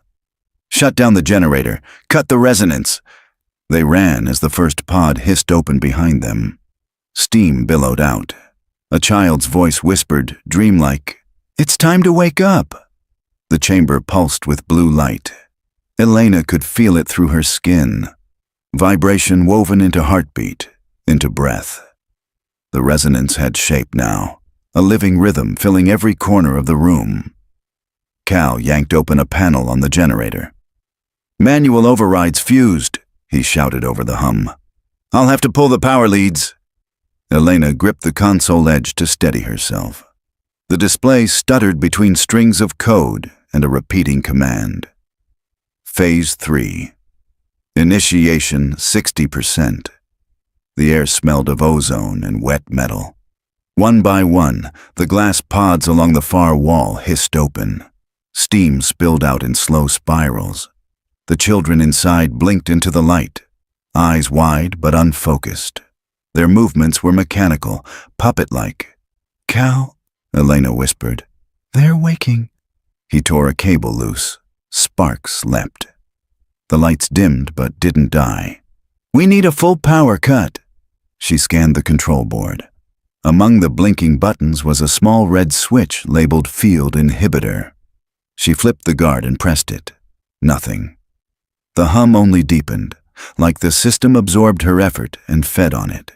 Shut down the generator. Cut the resonance. They ran as the first pod hissed open behind them. Steam billowed out. A child's voice whispered, dreamlike, "It's time to wake up." The chamber pulsed with blue light. Elena could feel it through her skin. Vibration woven into heartbeat, into breath. The resonance had shape now, a living rhythm filling every corner of the room. Cal yanked open a panel on the generator. "Manual overrides fused," he shouted over the hum. "I'll have to pull the power leads." Elena gripped the console edge to steady herself. The display stuttered between strings of code and a repeating command. Phase 3. Initiation 60%. The air smelled of ozone and wet metal. One by one, the glass pods along the far wall hissed open. Steam spilled out in slow spirals. The children inside blinked into the light, eyes wide but unfocused. Their movements were mechanical, puppet-like. "Cal," Elena whispered. "They're waking." He tore a cable loose. Sparks leapt. The lights dimmed but didn't die. "We need a full power cut." She scanned the control board. Among the blinking buttons was a small red switch labeled Field Inhibitor. She flipped the guard and pressed it. Nothing. The hum only deepened, like the system absorbed her effort and fed on it.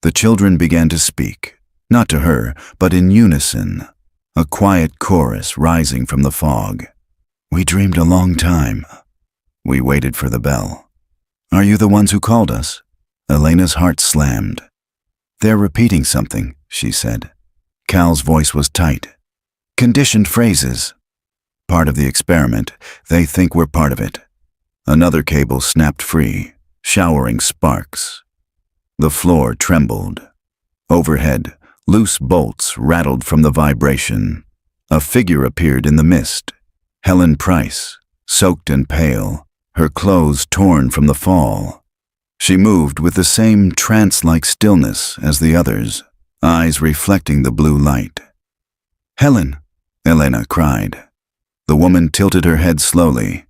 The children began to speak, not to her, but in unison, a quiet chorus rising from the fog. "We dreamed a long time. We waited for the bell. Are you the ones who called us?" Elena's heart slammed. "They're repeating something," she said. Cal's voice was tight. "Conditioned phrases. Part of the experiment. They think we're part of it." Another cable snapped free, showering sparks. The floor trembled. Overhead, loose bolts rattled from the vibration. A figure appeared in the mist. Helen Price, soaked and pale, her clothes torn from the fall. She moved with the same trance-like stillness as the others, eyes reflecting the blue light. "Helen," Elena cried. The woman tilted her head slowly.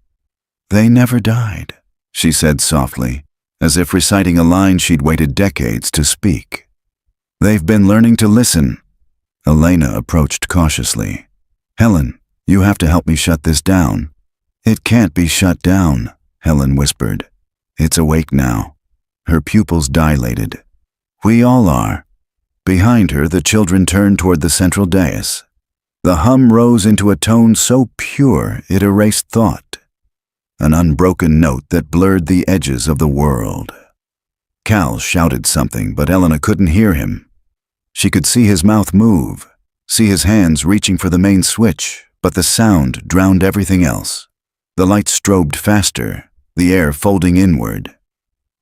"They never died," she said softly, as if reciting a line she'd waited decades to speak. "They've been learning to listen." Elena approached cautiously. "Helen, you have to help me shut this down." "It can't be shut down," Helen whispered. "It's awake now." Her pupils dilated. "We all are." Behind her, the children turned toward the central dais. The hum rose into a tone so pure it erased thought. An unbroken note that blurred the edges of the world. Cal shouted something, but Elena couldn't hear him. She could see his mouth move, see his hands reaching for the main switch, but the sound drowned everything else. The light strobed faster, the air folding inward.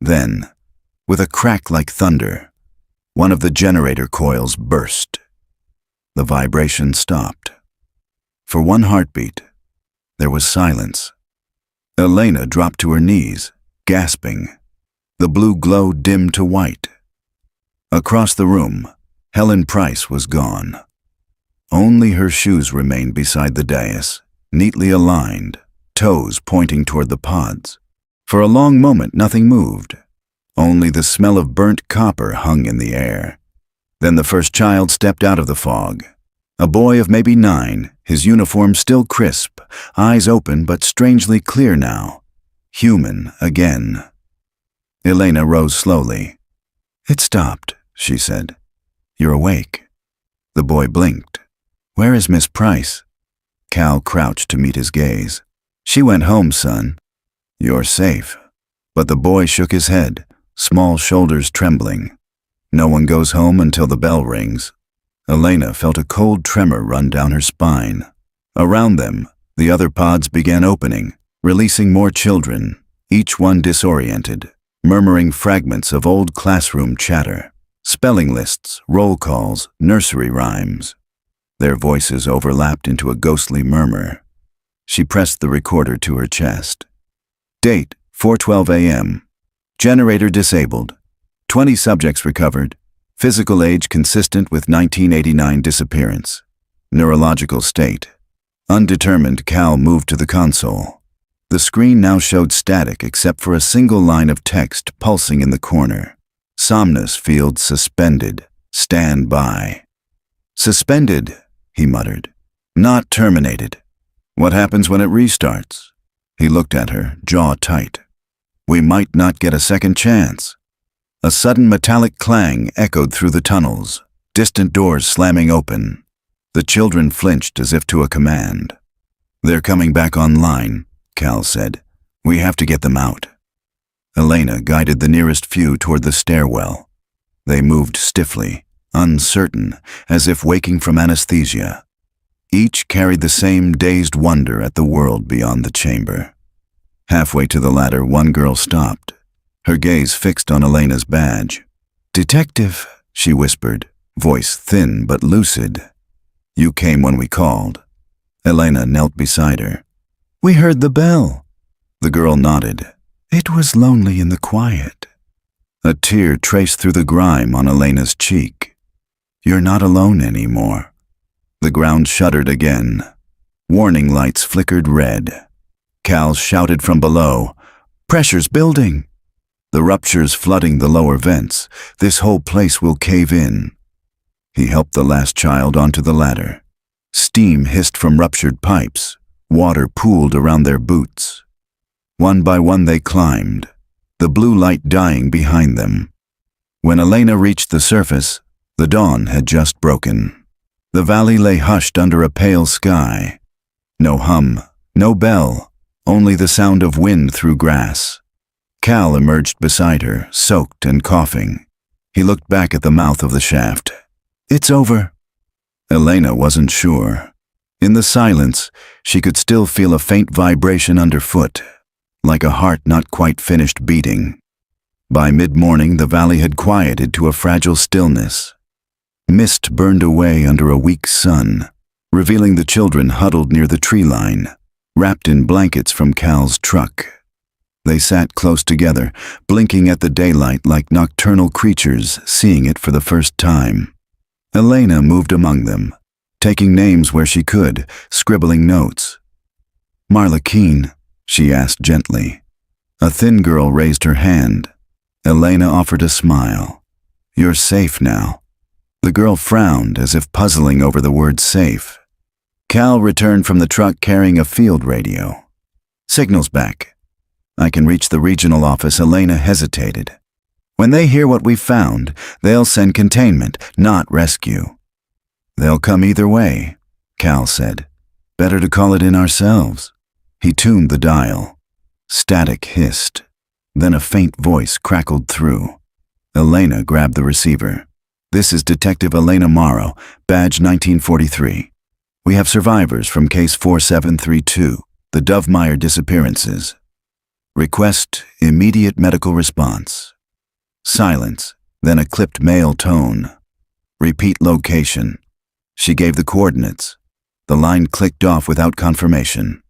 Then, with a crack like thunder, one of the generator coils burst. The vibration stopped. For one heartbeat, there was silence. Elena dropped to her knees, gasping. The blue glow dimmed to white. Across the room, Helen Price was gone. Only her shoes remained beside the dais, neatly aligned, toes pointing toward the pods. For a long moment, nothing moved. Only the smell of burnt copper hung in the air. Then the first child stepped out of the fog. A boy of maybe 9, his uniform still crisp, eyes open but strangely clear now. Human again. Elena rose slowly. "It stopped," she said. "You're awake." The boy blinked. "Where is Miss Price?" Cal crouched to meet his gaze. "She went home, son." "You're safe." But the boy shook his head, small shoulders trembling. "No one goes home until the bell rings." Elena felt a cold tremor run down her spine. Around them, the other pods began opening, releasing more children, each one disoriented, murmuring fragments of old classroom chatter, spelling lists, roll calls, nursery rhymes. Their voices overlapped into a ghostly murmur. She pressed the recorder to her chest. Date, 4:12 a.m. Generator disabled. 20 subjects recovered. Physical age consistent with 1989 disappearance. Neurological state. Undetermined. Cal moved to the console. The screen now showed static except for a single line of text pulsing in the corner. Somnus field suspended. Stand by. Suspended, he muttered. Not terminated. What happens when it restarts? He looked at her, jaw tight. We might not get a second chance. A sudden metallic clang echoed through the tunnels, distant doors slamming open. The children flinched as if to a command. They're coming back online, Cal said. We have to get them out. Elena guided the nearest few toward the stairwell. They moved stiffly, uncertain, as if waking from anesthesia. Each carried the same dazed wonder at the world beyond the chamber. Halfway to the ladder, one girl stopped, her gaze fixed on Elena's badge. Detective, she whispered, voice thin but lucid. You came when we called. Elena knelt beside her. We heard the bell. The girl nodded. It was lonely in the quiet. A tear traced through the grime on Elena's cheek. You're not alone anymore. The ground shuddered again. Warning lights flickered red. Cal shouted from below, Pressure's building. The rupture's flooding the lower vents. This whole place will cave in. He helped the last child onto the ladder. Steam hissed from ruptured pipes. Water pooled around their boots. One by one they climbed, the blue light dying behind them. When Elena reached the surface, the dawn had just broken. The valley lay hushed under a pale sky. No hum, no bell, only the sound of wind through grass. Cal emerged beside her, soaked and coughing. He looked back at the mouth of the shaft. It's over. Elena wasn't sure. In the silence, she could still feel a faint vibration underfoot, like a heart not quite finished beating. By mid-morning, the valley had quieted to a fragile stillness. Mist burned away under a weak sun, revealing the children huddled near the tree line, wrapped in blankets from Cal's truck. They sat close together, blinking at the daylight like nocturnal creatures seeing it for the first time. Elena moved among them, taking names where she could, scribbling notes. Marla Keene, she asked gently. A thin girl raised her hand. Elena offered a smile. You're safe now. The girl frowned as if puzzling over the word safe. Cal returned from the truck carrying a field radio. Signal's back. I can reach the regional office. Elena hesitated. When they hear what we've found, they'll send containment, not rescue. They'll come either way, Cal said. Better to call it in ourselves. He tuned the dial. Static hissed. Then a faint voice crackled through. Elena grabbed the receiver. This is Detective Elena Morrow, badge 1943. We have survivors from case 4732, the Dovemeyer disappearances. Request immediate medical response. Silence, then a clipped male tone. Repeat location. She gave the coordinates. The line clicked off without confirmation.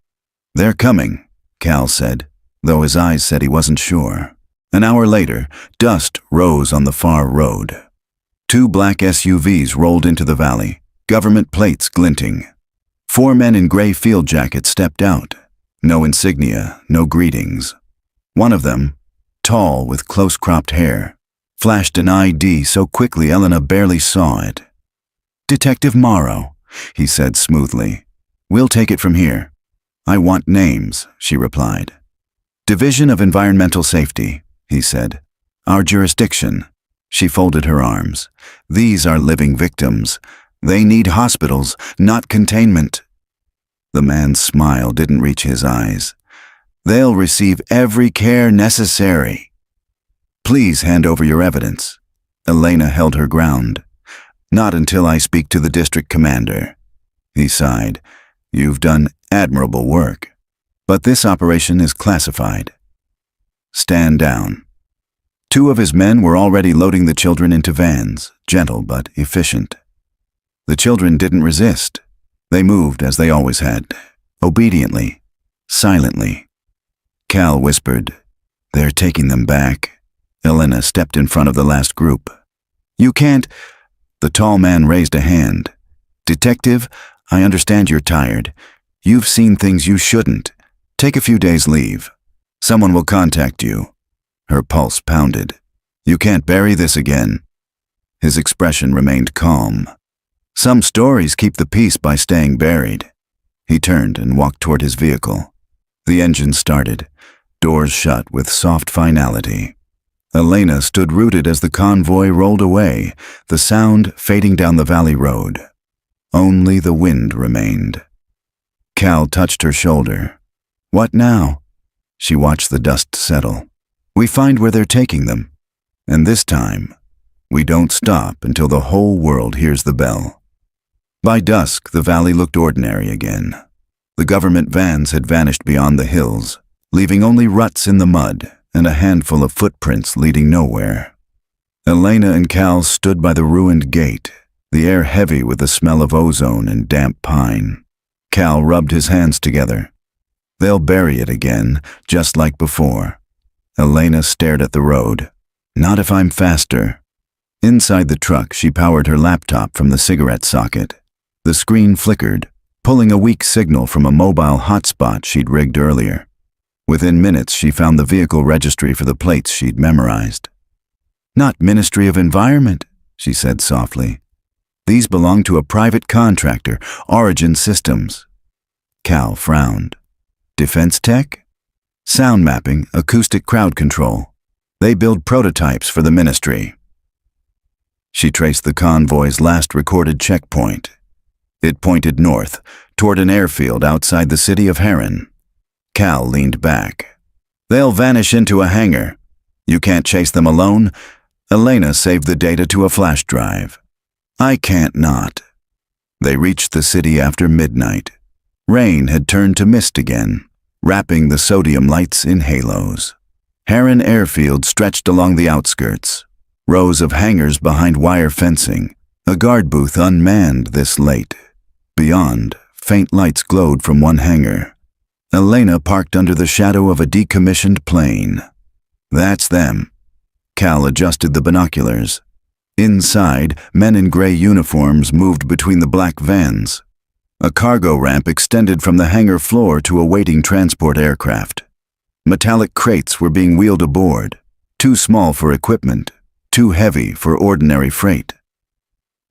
They're coming, Cal said, though his eyes said he wasn't sure. An hour later, dust rose on the far road. 2 black SUVs rolled into the valley, government plates glinting. 4 men in gray field jackets stepped out. No insignia, no greetings. One of them, tall with close-cropped hair, flashed an ID so quickly Elena barely saw it. "Detective Morrow," he said smoothly. "We'll take it from here." "I want names," she replied. "Division of Environmental Safety," he said. "Our jurisdiction." She folded her arms. "These are living victims. They need hospitals, not containment." The man's smile didn't reach his eyes. "They'll receive every care necessary." "Please hand over your evidence." Elena held her ground. "Not until I speak to the district commander." He sighed. "You've done admirable work. But this operation is classified." "Stand down." Two of his men were already loading the children into vans, gentle but efficient. The children didn't resist. They moved as they always had, obediently, silently. Cal whispered, "They're taking them back." Elena stepped in front of the last group. "You can't." The tall man raised a hand. "Detective, I understand you're tired. You've seen things you shouldn't. Take a few days' leave. Someone will contact you." Her pulse pounded. "You can't bury this again." His expression remained calm. "Some stories keep the peace by staying buried." He turned and walked toward his vehicle. The engine started, doors shut with soft finality. Elena stood rooted as the convoy rolled away, the sound fading down the valley road. Only the wind remained. Cal touched her shoulder. "What now?" She watched the dust settle. "We find where they're taking them. And this time, we don't stop until the whole world hears the bell." By dusk, the valley looked ordinary again. The government vans had vanished beyond the hills, leaving only ruts in the mud and a handful of footprints leading nowhere. Elena and Cal stood by the ruined gate, the air heavy with the smell of ozone and damp pine. Cal rubbed his hands together. "They'll bury it again, just like before." Elena stared at the road. "Not if I'm faster." Inside the truck, she powered her laptop from the cigarette socket. The screen flickered, pulling a weak signal from a mobile hotspot she'd rigged earlier. Within minutes, she found the vehicle registry for the plates she'd memorized. "Not Ministry of Environment," she said softly. "These belong to a private contractor, Origin Systems." Cal frowned. "Defense tech?" "Sound mapping, acoustic crowd control. They build prototypes for the ministry." She traced the convoy's last recorded checkpoint. It pointed north, toward an airfield outside the city of Heron. Cal leaned back. "They'll vanish into a hangar. You can't chase them alone." Elena saved the data to a flash drive. "I can't not." They reached the city after midnight. Rain had turned to mist again, wrapping the sodium lights in halos. Heron Airfield stretched along the outskirts, rows of hangars behind wire fencing, a guard booth unmanned this late. Beyond, faint lights glowed from one hangar. Elena parked under the shadow of a decommissioned plane. "That's them." Cal adjusted the binoculars. Inside, men in gray uniforms moved between the black vans. A cargo ramp extended from the hangar floor to a waiting transport aircraft. Metallic crates were being wheeled aboard, too small for equipment, too heavy for ordinary freight.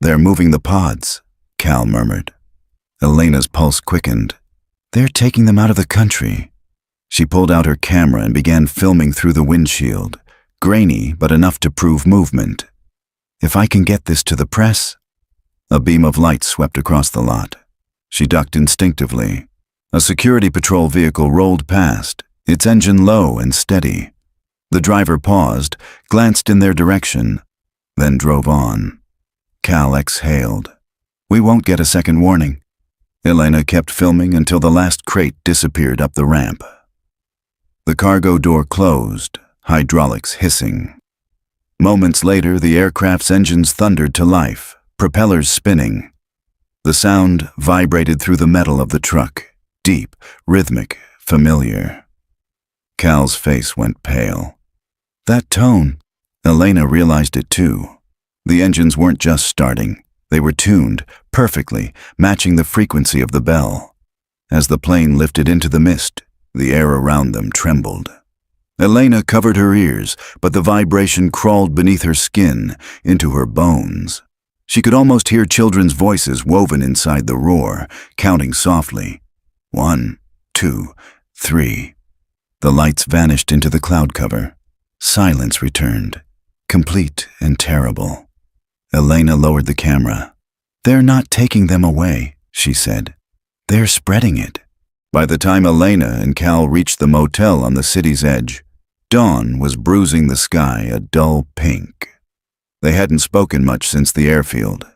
"They're moving the pods," Cal murmured. Elena's pulse quickened. "They're taking them out of the country." She pulled out her camera and began filming through the windshield, grainy but enough to prove movement. "If I can get this to the press." A beam of light swept across the lot. She ducked instinctively. A security patrol vehicle rolled past, its engine low and steady. The driver paused, glanced in their direction, then drove on. Cal exhaled. "We won't get a second warning." Elena kept filming until the last crate disappeared up the ramp. The cargo door closed, hydraulics hissing. Moments later, the aircraft's engines thundered to life, propellers spinning. The sound vibrated through the metal of the truck, deep, rhythmic, familiar. Cal's face went pale. That tone, Elena realized it too. The engines weren't just starting. They were tuned, perfectly, matching the frequency of the bell. As the plane lifted into the mist, the air around them trembled. Elena covered her ears, but the vibration crawled beneath her skin, into her bones. She could almost hear children's voices woven inside the roar, counting softly. 1, 2, 3. The lights vanished into the cloud cover. Silence returned, complete and terrible. Elena lowered the camera. "They're not taking them away," she said. "They're spreading it." By the time Elena and Cal reached the motel on the city's edge, dawn was bruising the sky a dull pink. They hadn't spoken much since the airfield.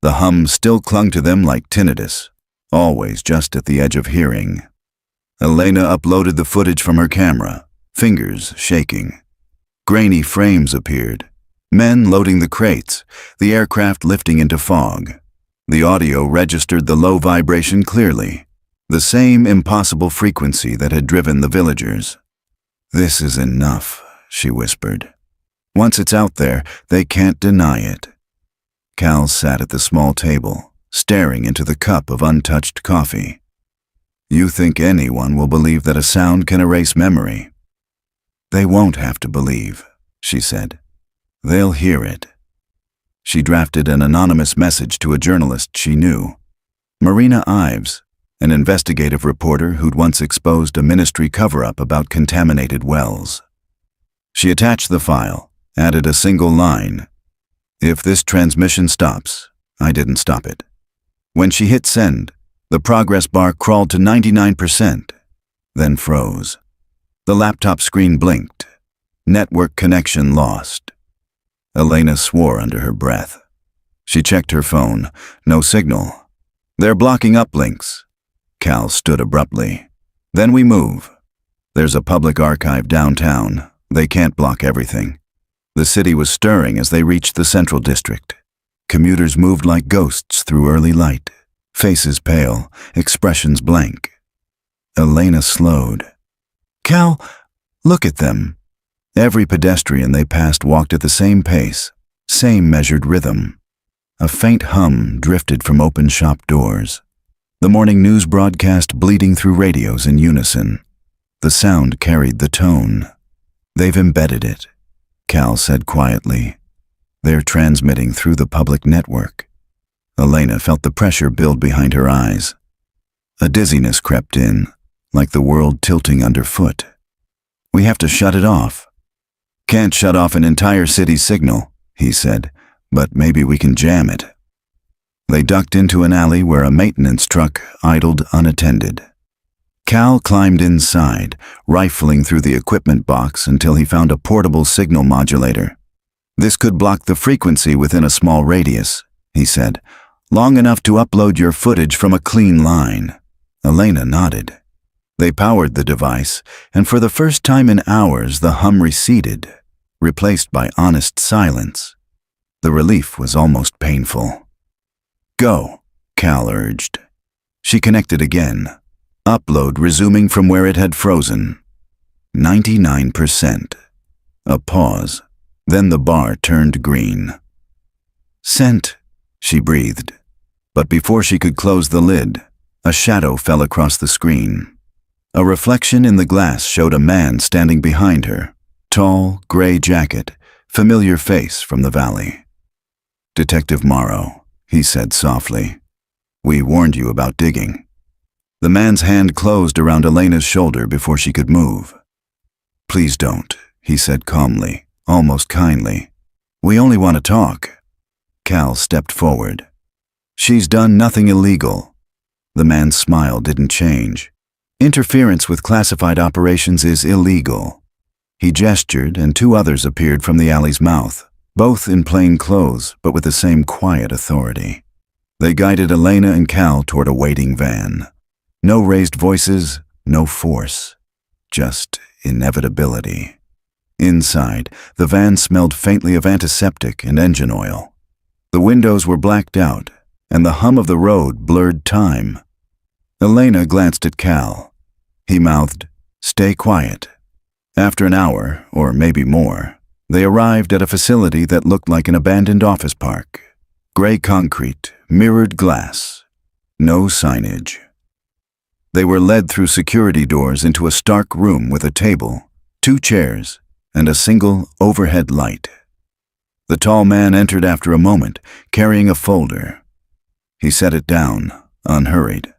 The hum still clung to them like tinnitus, always just at the edge of hearing. Elena uploaded the footage from her camera, fingers shaking. Grainy frames appeared, men loading the crates, the aircraft lifting into fog. The audio registered the low vibration clearly, the same impossible frequency that had driven the villagers. "This is enough," she whispered. "Once it's out there, they can't deny it." Cal sat at the small table, staring into the cup of untouched coffee. "You think anyone will believe that a sound can erase memory?" "They won't have to believe," she said. "They'll hear it." She drafted an anonymous message to a journalist she knew. Marina Ives, an investigative reporter who'd once exposed a ministry cover-up about contaminated wells. She attached the file, added a single line. "If this transmission stops, I didn't stop it." When she hit send, the progress bar crawled to 99%, then froze. The laptop screen blinked. Network connection lost. Elena swore under her breath. She checked her phone. No signal. "They're blocking uplinks." Cal stood abruptly. "Then we move. There's a public archive downtown. They can't block everything." The city was stirring as they reached the central district. Commuters moved like ghosts through early light, faces pale, expressions blank. Elena slowed. "Cal, look at them." Every pedestrian they passed walked at the same pace, same measured rhythm. A faint hum drifted from open shop doors. The morning news broadcast bleeding through radios in unison. The sound carried the tone. "They've embedded it," Cal said quietly. "They're transmitting through the public network." Elena felt the pressure build behind her eyes. A dizziness crept in, like the world tilting underfoot. "We have to shut it off." "Can't shut off an entire city's signal," he said, "but maybe we can jam it." They ducked into an alley where a maintenance truck idled unattended. Cal climbed inside, rifling through the equipment box until he found a portable signal modulator. "This could block the frequency within a small radius," he said, "long enough to upload your footage from a clean line." Elena nodded. They powered the device, and for the first time in hours the hum receded, replaced by honest silence. The relief was almost painful. "Go," Cal urged. She connected again. Upload resuming from where it had frozen. 99%. A pause. Then the bar turned green. "Sent," she breathed. But before she could close the lid, a shadow fell across the screen. A reflection in the glass showed a man standing behind her. Tall, gray jacket, familiar face from the valley. "Detective Morrow," he said softly. "We warned you about digging." The man's hand closed around Elena's shoulder before she could move. "Please don't," he said calmly, almost kindly. "We only want to talk." Cal stepped forward. "She's done nothing illegal." The man's smile didn't change. "Interference with classified operations is illegal." He gestured, and two others appeared from the alley's mouth, both in plain clothes, but with the same quiet authority. They guided Elena and Cal toward a waiting van. No raised voices, no force, just inevitability. Inside, the van smelled faintly of antiseptic and engine oil. The windows were blacked out, and the hum of the road blurred time. Elena glanced at Cal. He mouthed, "Stay quiet." After an hour, or maybe more, they arrived at a facility that looked like an abandoned office park. Gray concrete, mirrored glass. No signage. They were led through security doors into a stark room with a table, 2 chairs, and a single overhead light. The tall man entered after a moment, carrying a folder. He set it down, unhurried.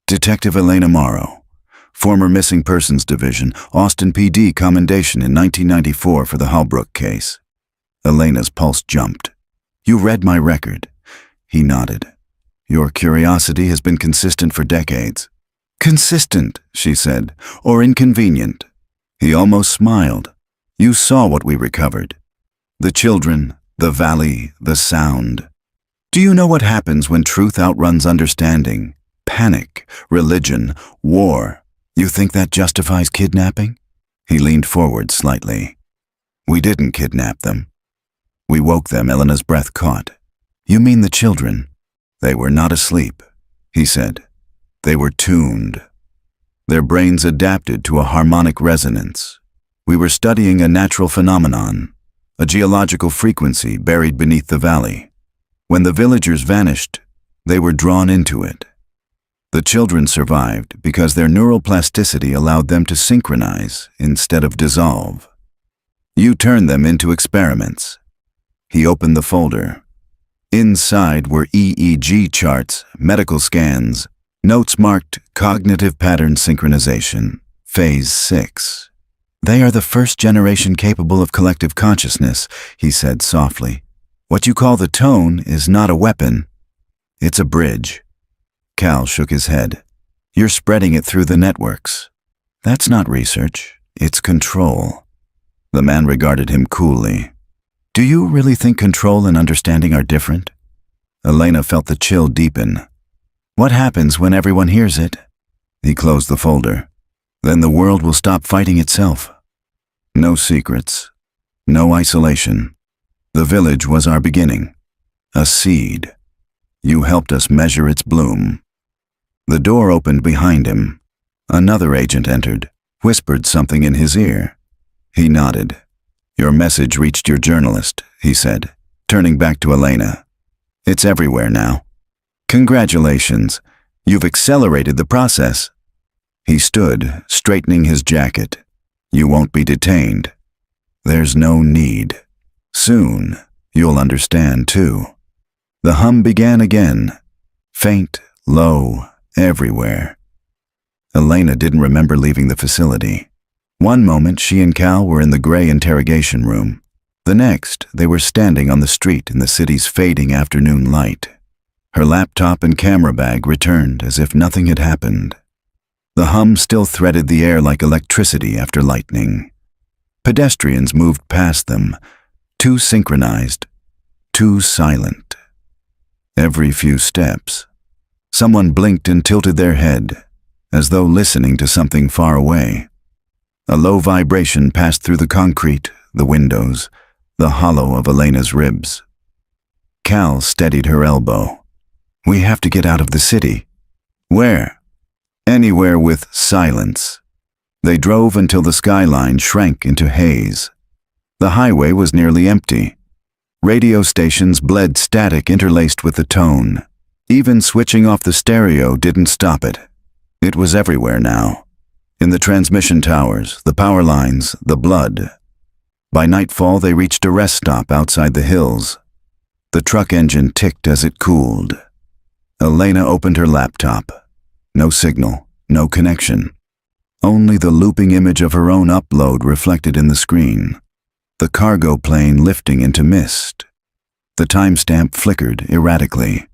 Detective Elena Morrow, former Missing Persons Division, Austin PD commendation in 1994 for the Halbrook case. Elena's pulse jumped. You read my record. He nodded. Your curiosity has been consistent for decades. Consistent, she said, or inconvenient. He almost smiled. You saw what we recovered. The children, the valley, the sound. Do you know what happens when truth outruns understanding? Panic, religion, war. You think that justifies kidnapping? He leaned forward slightly. We didn't kidnap them. We woke them, Elena's breath caught. You mean the children? They were not asleep, he said. They were tuned. Their brains adapted to a harmonic resonance. We were studying a natural phenomenon, a geological frequency buried beneath the valley. When the villagers vanished, they were drawn into it. The children survived because their neural plasticity allowed them to synchronize instead of dissolve. You turned them into experiments. He opened the folder. Inside were EEG charts, medical scans, notes marked Cognitive Pattern Synchronization, Phase 6. They are the first generation capable of collective consciousness, he said softly. What you call the tone is not a weapon. It's a bridge. Cal shook his head. You're spreading it through the networks. That's not research. It's control. The man regarded him coolly. Do you really think control and understanding are different? Elena felt the chill deepen. What happens when everyone hears it? He closed the folder. Then the world will stop fighting itself. No secrets. No isolation. The village was our beginning. A seed. You helped us measure its bloom. The door opened behind him. Another agent entered, whispered something in his ear. He nodded. Your message reached your journalist, he said, turning back to Elena. It's everywhere now. Congratulations. You've accelerated the process. He stood, straightening his jacket. You won't be detained. There's no need. Soon, you'll understand, too. The hum began again. Faint, low, everywhere. Elena didn't remember leaving the facility. One moment, she and Cal were in the gray interrogation room. The next, they were standing on the street in the city's fading afternoon light. Her laptop and camera bag returned as if nothing had happened. The hum still threaded the air like electricity after lightning. Pedestrians moved past them, too synchronized, too silent. Every few steps, someone blinked and tilted their head, as though listening to something far away. A low vibration passed through the concrete, the windows, the hollow of Elena's ribs. Cal steadied her elbow. We have to get out of the city. Where? Anywhere with silence. They drove until the skyline shrank into haze. The highway was nearly empty. Radio stations bled static interlaced with the tone. Even switching off the stereo didn't stop it. It was everywhere now. In the transmission towers, the power lines, the blood. By nightfall, they reached a rest stop outside the hills. The truck engine ticked as it cooled. Elena opened her laptop. No signal, no connection. Only the looping image of her own upload reflected in the screen. The cargo plane lifting into mist. The timestamp flickered erratically.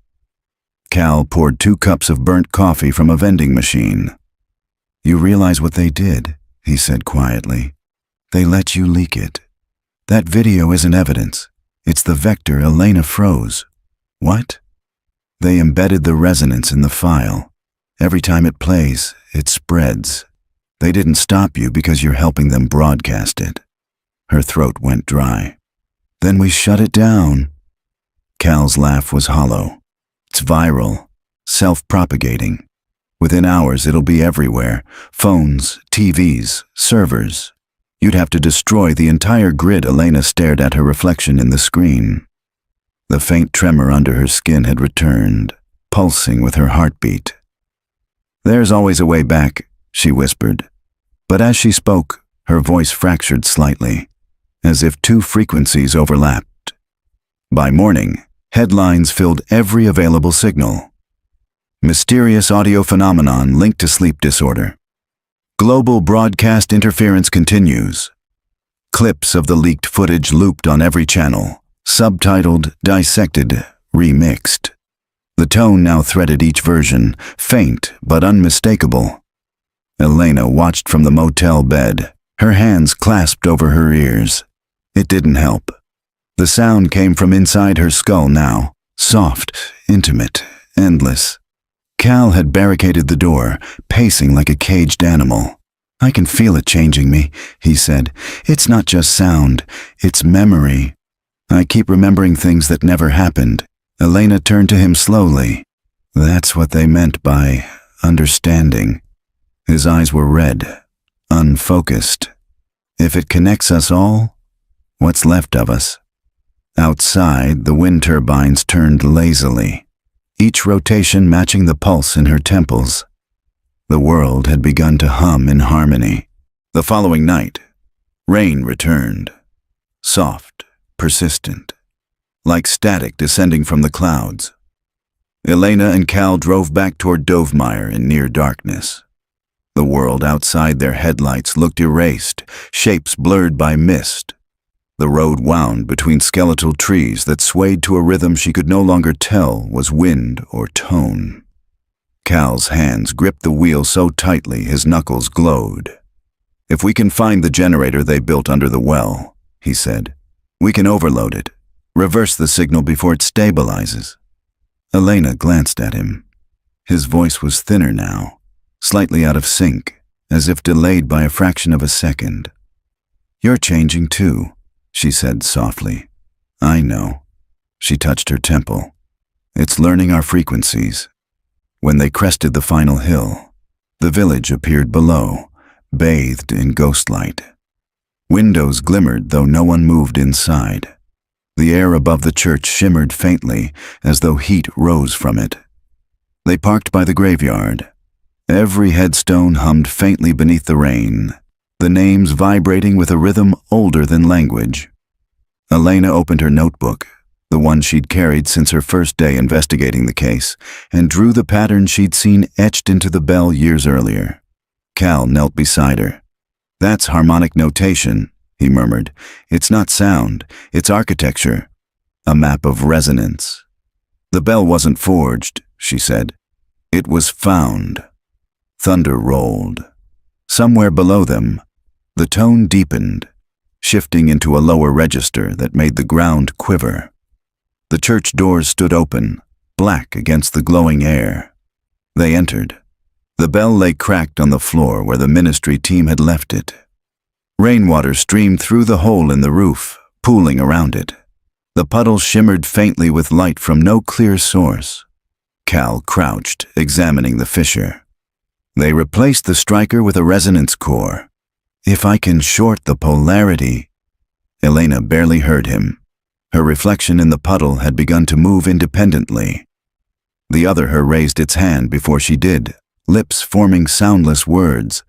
Cal poured 2 cups of burnt coffee from a vending machine. You realize what they did, he said quietly. They let you leak it. That video isn't evidence. It's the vector Elena froze. What? They embedded the resonance in the file. Every time it plays, it spreads. They didn't stop you because you're helping them broadcast it. Her throat went dry. Then we shut it down. Cal's laugh was hollow. It's viral, self-propagating. Within hours, it'll be everywhere. Phones, TVs, servers. You'd have to destroy the entire grid. Elena stared at her reflection in the screen. The faint tremor under her skin had returned, pulsing with her heartbeat. There's always a way back, she whispered. But as she spoke, Her voice fractured slightly, as if two frequencies overlapped. By morning, headlines filled every available signal. Mysterious audio phenomenon linked to sleep disorder. Global broadcast interference continues. Clips of the leaked footage looped on every channel, subtitled, dissected, remixed. The tone now threaded each version, faint but unmistakable. Elena watched from the motel bed, her hands clasped over her ears. It didn't help. The sound came from inside her skull now, soft, intimate, endless. Cal had barricaded the door, pacing like a caged animal. "I can feel it changing me," he said. "It's not just sound, it's memory. I keep remembering things that never happened." Elena turned to him slowly. That's what they meant by understanding. His eyes were red, unfocused. If it connects us all, what's left of us? Outside, the wind turbines turned lazily, each rotation matching the pulse in her temples. The world had begun to hum in harmony. The following night, rain returned, soft, persistent, like static descending from the clouds. Elena and Cal drove back toward Dovemire in near darkness. The world outside their headlights looked erased, shapes blurred by mist. The road wound between skeletal trees that swayed to a rhythm she could no longer tell was wind or tone. Cal's hands gripped the wheel so tightly his knuckles glowed. "If we can find the generator they built under the well," he said, "we can overload it, reverse the signal before it stabilizes." Elena glanced at him. His voice was thinner now, slightly out of sync, as if delayed by a fraction of a second. "You're changing too," she said softly. "I know." She touched her temple. "It's learning our frequencies." When they crested the final hill, the village appeared below, bathed in ghostlight. Windows glimmered, though no one moved inside. The air above the church shimmered faintly, as though heat rose from it. They parked by the graveyard. Every headstone hummed faintly beneath the rain, the names vibrating with a rhythm older than language. Elena opened her notebook, the one she'd carried since her first day investigating the case, and drew the pattern she'd seen etched into the bell years earlier. Cal knelt beside her. "That's harmonic notation," he murmured. "It's not sound, it's architecture. A map of resonance." "The bell wasn't forged," she said. "It was found." Thunder rolled. Somewhere below them, the tone deepened, shifting into a lower register that made the ground quiver. The church doors stood open, black against the glowing air. They entered. The bell lay cracked on the floor where the ministry team had left it. Rainwater streamed through the hole in the roof, pooling around it. The puddles shimmered faintly with light from no clear source. Cal crouched, examining the fissure. They replaced the striker with a resonance core. "If I can short the polarity..." Elena barely heard him. Her reflection in the puddle had begun to move independently. The other her raised its hand before she did, lips forming soundless words.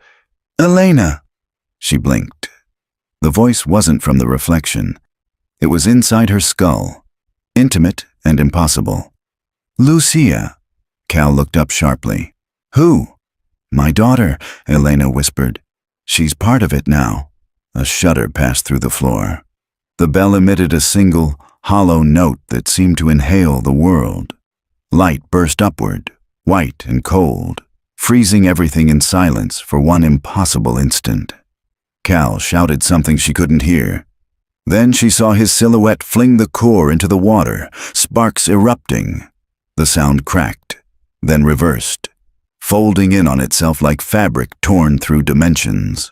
"Elena!" She blinked. The voice wasn't from the reflection. It was inside her skull, intimate and impossible. "Lucia!" Cal looked up sharply. "Who?" "My daughter," Elena whispered. "She's part of it now." A shudder passed through the floor. The bell emitted a single, hollow note that seemed to inhale the world. Light burst upward, white and cold, freezing everything in silence for one impossible instant. Cal shouted something she couldn't hear. Then she saw his silhouette fling the core into the water, sparks erupting. The sound cracked, then reversed, folding in on itself like fabric torn through dimensions.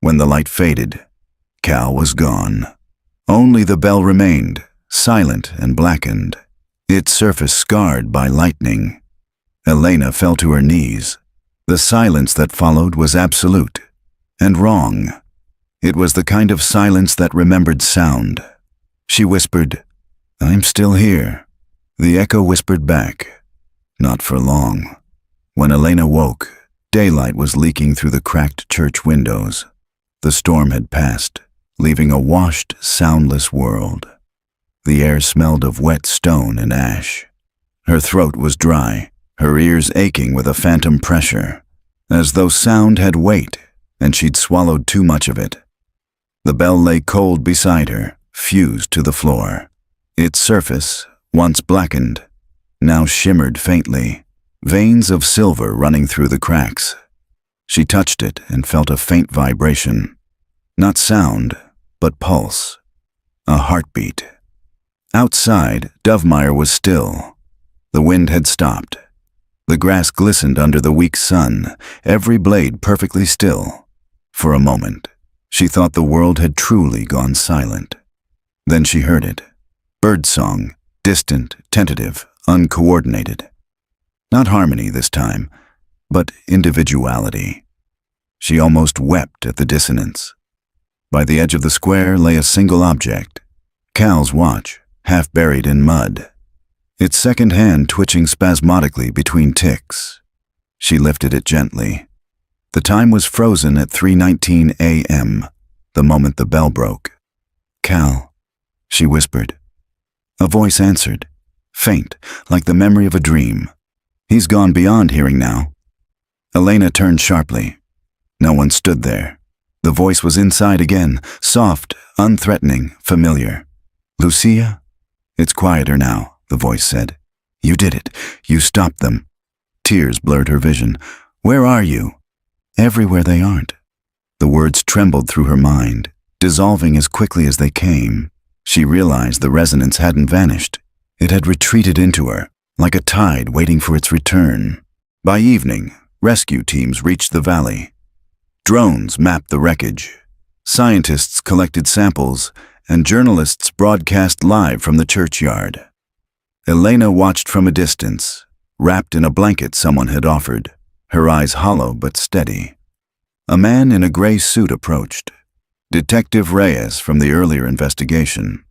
When the light faded, Cal was gone. Only the bell remained, silent and blackened, its surface scarred by lightning. Elena fell to her knees. The silence that followed was absolute and wrong. It was the kind of silence that remembered sound. She whispered, "I'm still here." The echo whispered back, "Not for long." When Elena woke, daylight was leaking through the cracked church windows. The storm had passed, leaving a washed, soundless world. The air smelled of wet stone and ash. Her throat was dry, her ears aching with a phantom pressure, as though sound had weight and she'd swallowed too much of it. The bell lay cold beside her, fused to the floor. Its surface, once blackened, now shimmered faintly, veins of silver running through the cracks. She touched it and felt a faint vibration. Not sound, but pulse. A heartbeat. Outside, Dovemire was still. The wind had stopped. The grass glistened under the weak sun, every blade perfectly still. For a moment, she thought the world had truly gone silent. Then she heard it. Birdsong, distant, tentative, uncoordinated. Not harmony this time, but individuality. She almost wept at the dissonance. By the edge of the square lay a single object, Cal's watch, half buried in mud, its second hand twitching spasmodically between ticks. She lifted it gently. The time was frozen at 3:19 a.m., the moment the bell broke. "Cal," she whispered. A voice answered, faint, like the memory of a dream. "He's gone beyond hearing now." Elena turned sharply. No one stood there. The voice was inside again, soft, unthreatening, familiar. "Lucia?" "It's quieter now," the voice said. "You did it. You stopped them." Tears blurred her vision. "Where are you?" "Everywhere they aren't." The words trembled through her mind, dissolving as quickly as they came. She realized the resonance hadn't vanished. It had retreated into her, like a tide waiting for its return. By evening, rescue teams reached the valley. Drones mapped the wreckage. Scientists collected samples, and journalists broadcast live from the churchyard. Elena watched from a distance, wrapped in a blanket someone had offered, her eyes hollow but steady. A man in a gray suit approached. Detective Reyes from the earlier investigation.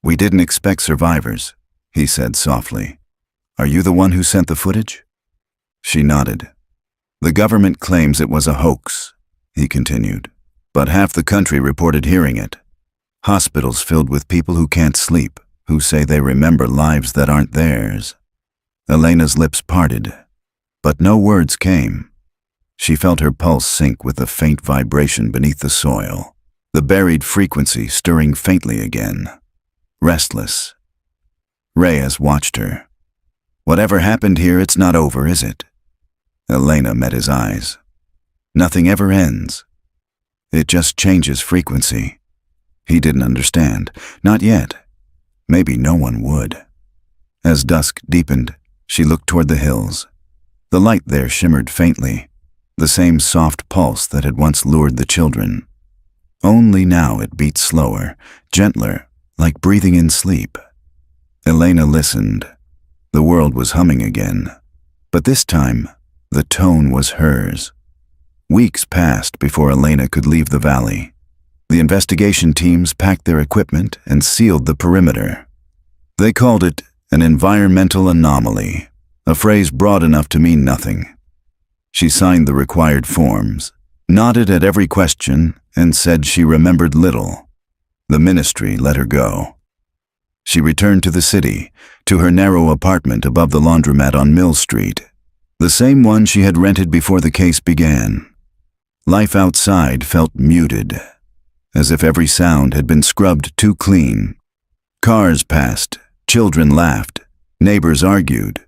"We didn't expect survivors," he said softly. "Are you the one who sent the footage?" She nodded. "The government claims it was a hoax," he continued, "but half the country reported hearing it. Hospitals filled with people who can't sleep, who say they remember lives that aren't theirs." Elena's lips parted, but no words came. She felt her pulse sink with the faint vibration beneath the soil, the buried frequency stirring faintly again. Restless. Reyes watched her. "Whatever happened here, it's not over, is it?" Elena met his eyes. "Nothing ever ends. It just changes frequency." He didn't understand. Not yet. Maybe no one would. As dusk deepened, she looked toward the hills. The light there shimmered faintly, the same soft pulse that had once lured the children. Only now it beat slower, gentler, like breathing in sleep. Elena listened. The world was humming again, but this time, the tone was hers. Weeks passed before Elena could leave the valley. The investigation teams packed their equipment and sealed the perimeter. They called it an environmental anomaly, a phrase broad enough to mean nothing. She signed the required forms, nodded at every question, and said she remembered little. The ministry let her go. She returned to the city, to her narrow apartment above the laundromat on Mill Street, the same one she had rented before the case began. Life outside felt muted, as if every sound had been scrubbed too clean. Cars passed, children laughed, neighbors argued.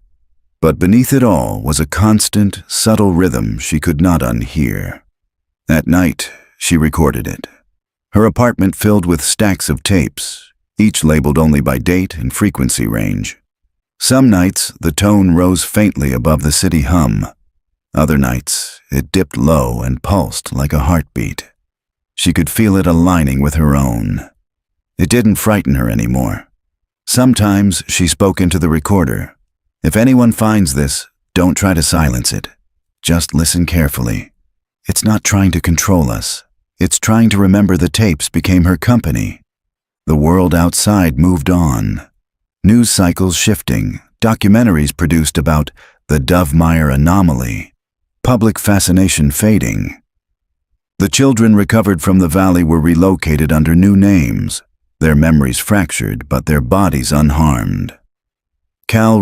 But beneath it all was a constant, subtle rhythm she could not unhear. At night, she recorded it. Her apartment filled with stacks of tapes, each labeled only by date and frequency range. Some nights, the tone rose faintly above the city hum. Other nights, it dipped low and pulsed like a heartbeat. She could feel it aligning with her own. It didn't frighten her anymore. Sometimes she spoke into the recorder. "If anyone finds this, don't try to silence it. Just listen carefully. It's not trying to control us. It's trying to remember the tapes became her company." The world outside moved on. News cycles shifting, documentaries produced about the Dovemire anomaly, public fascination fading. The children recovered from the valley were relocated under new names, their memories fractured but their bodies unharmed. Cal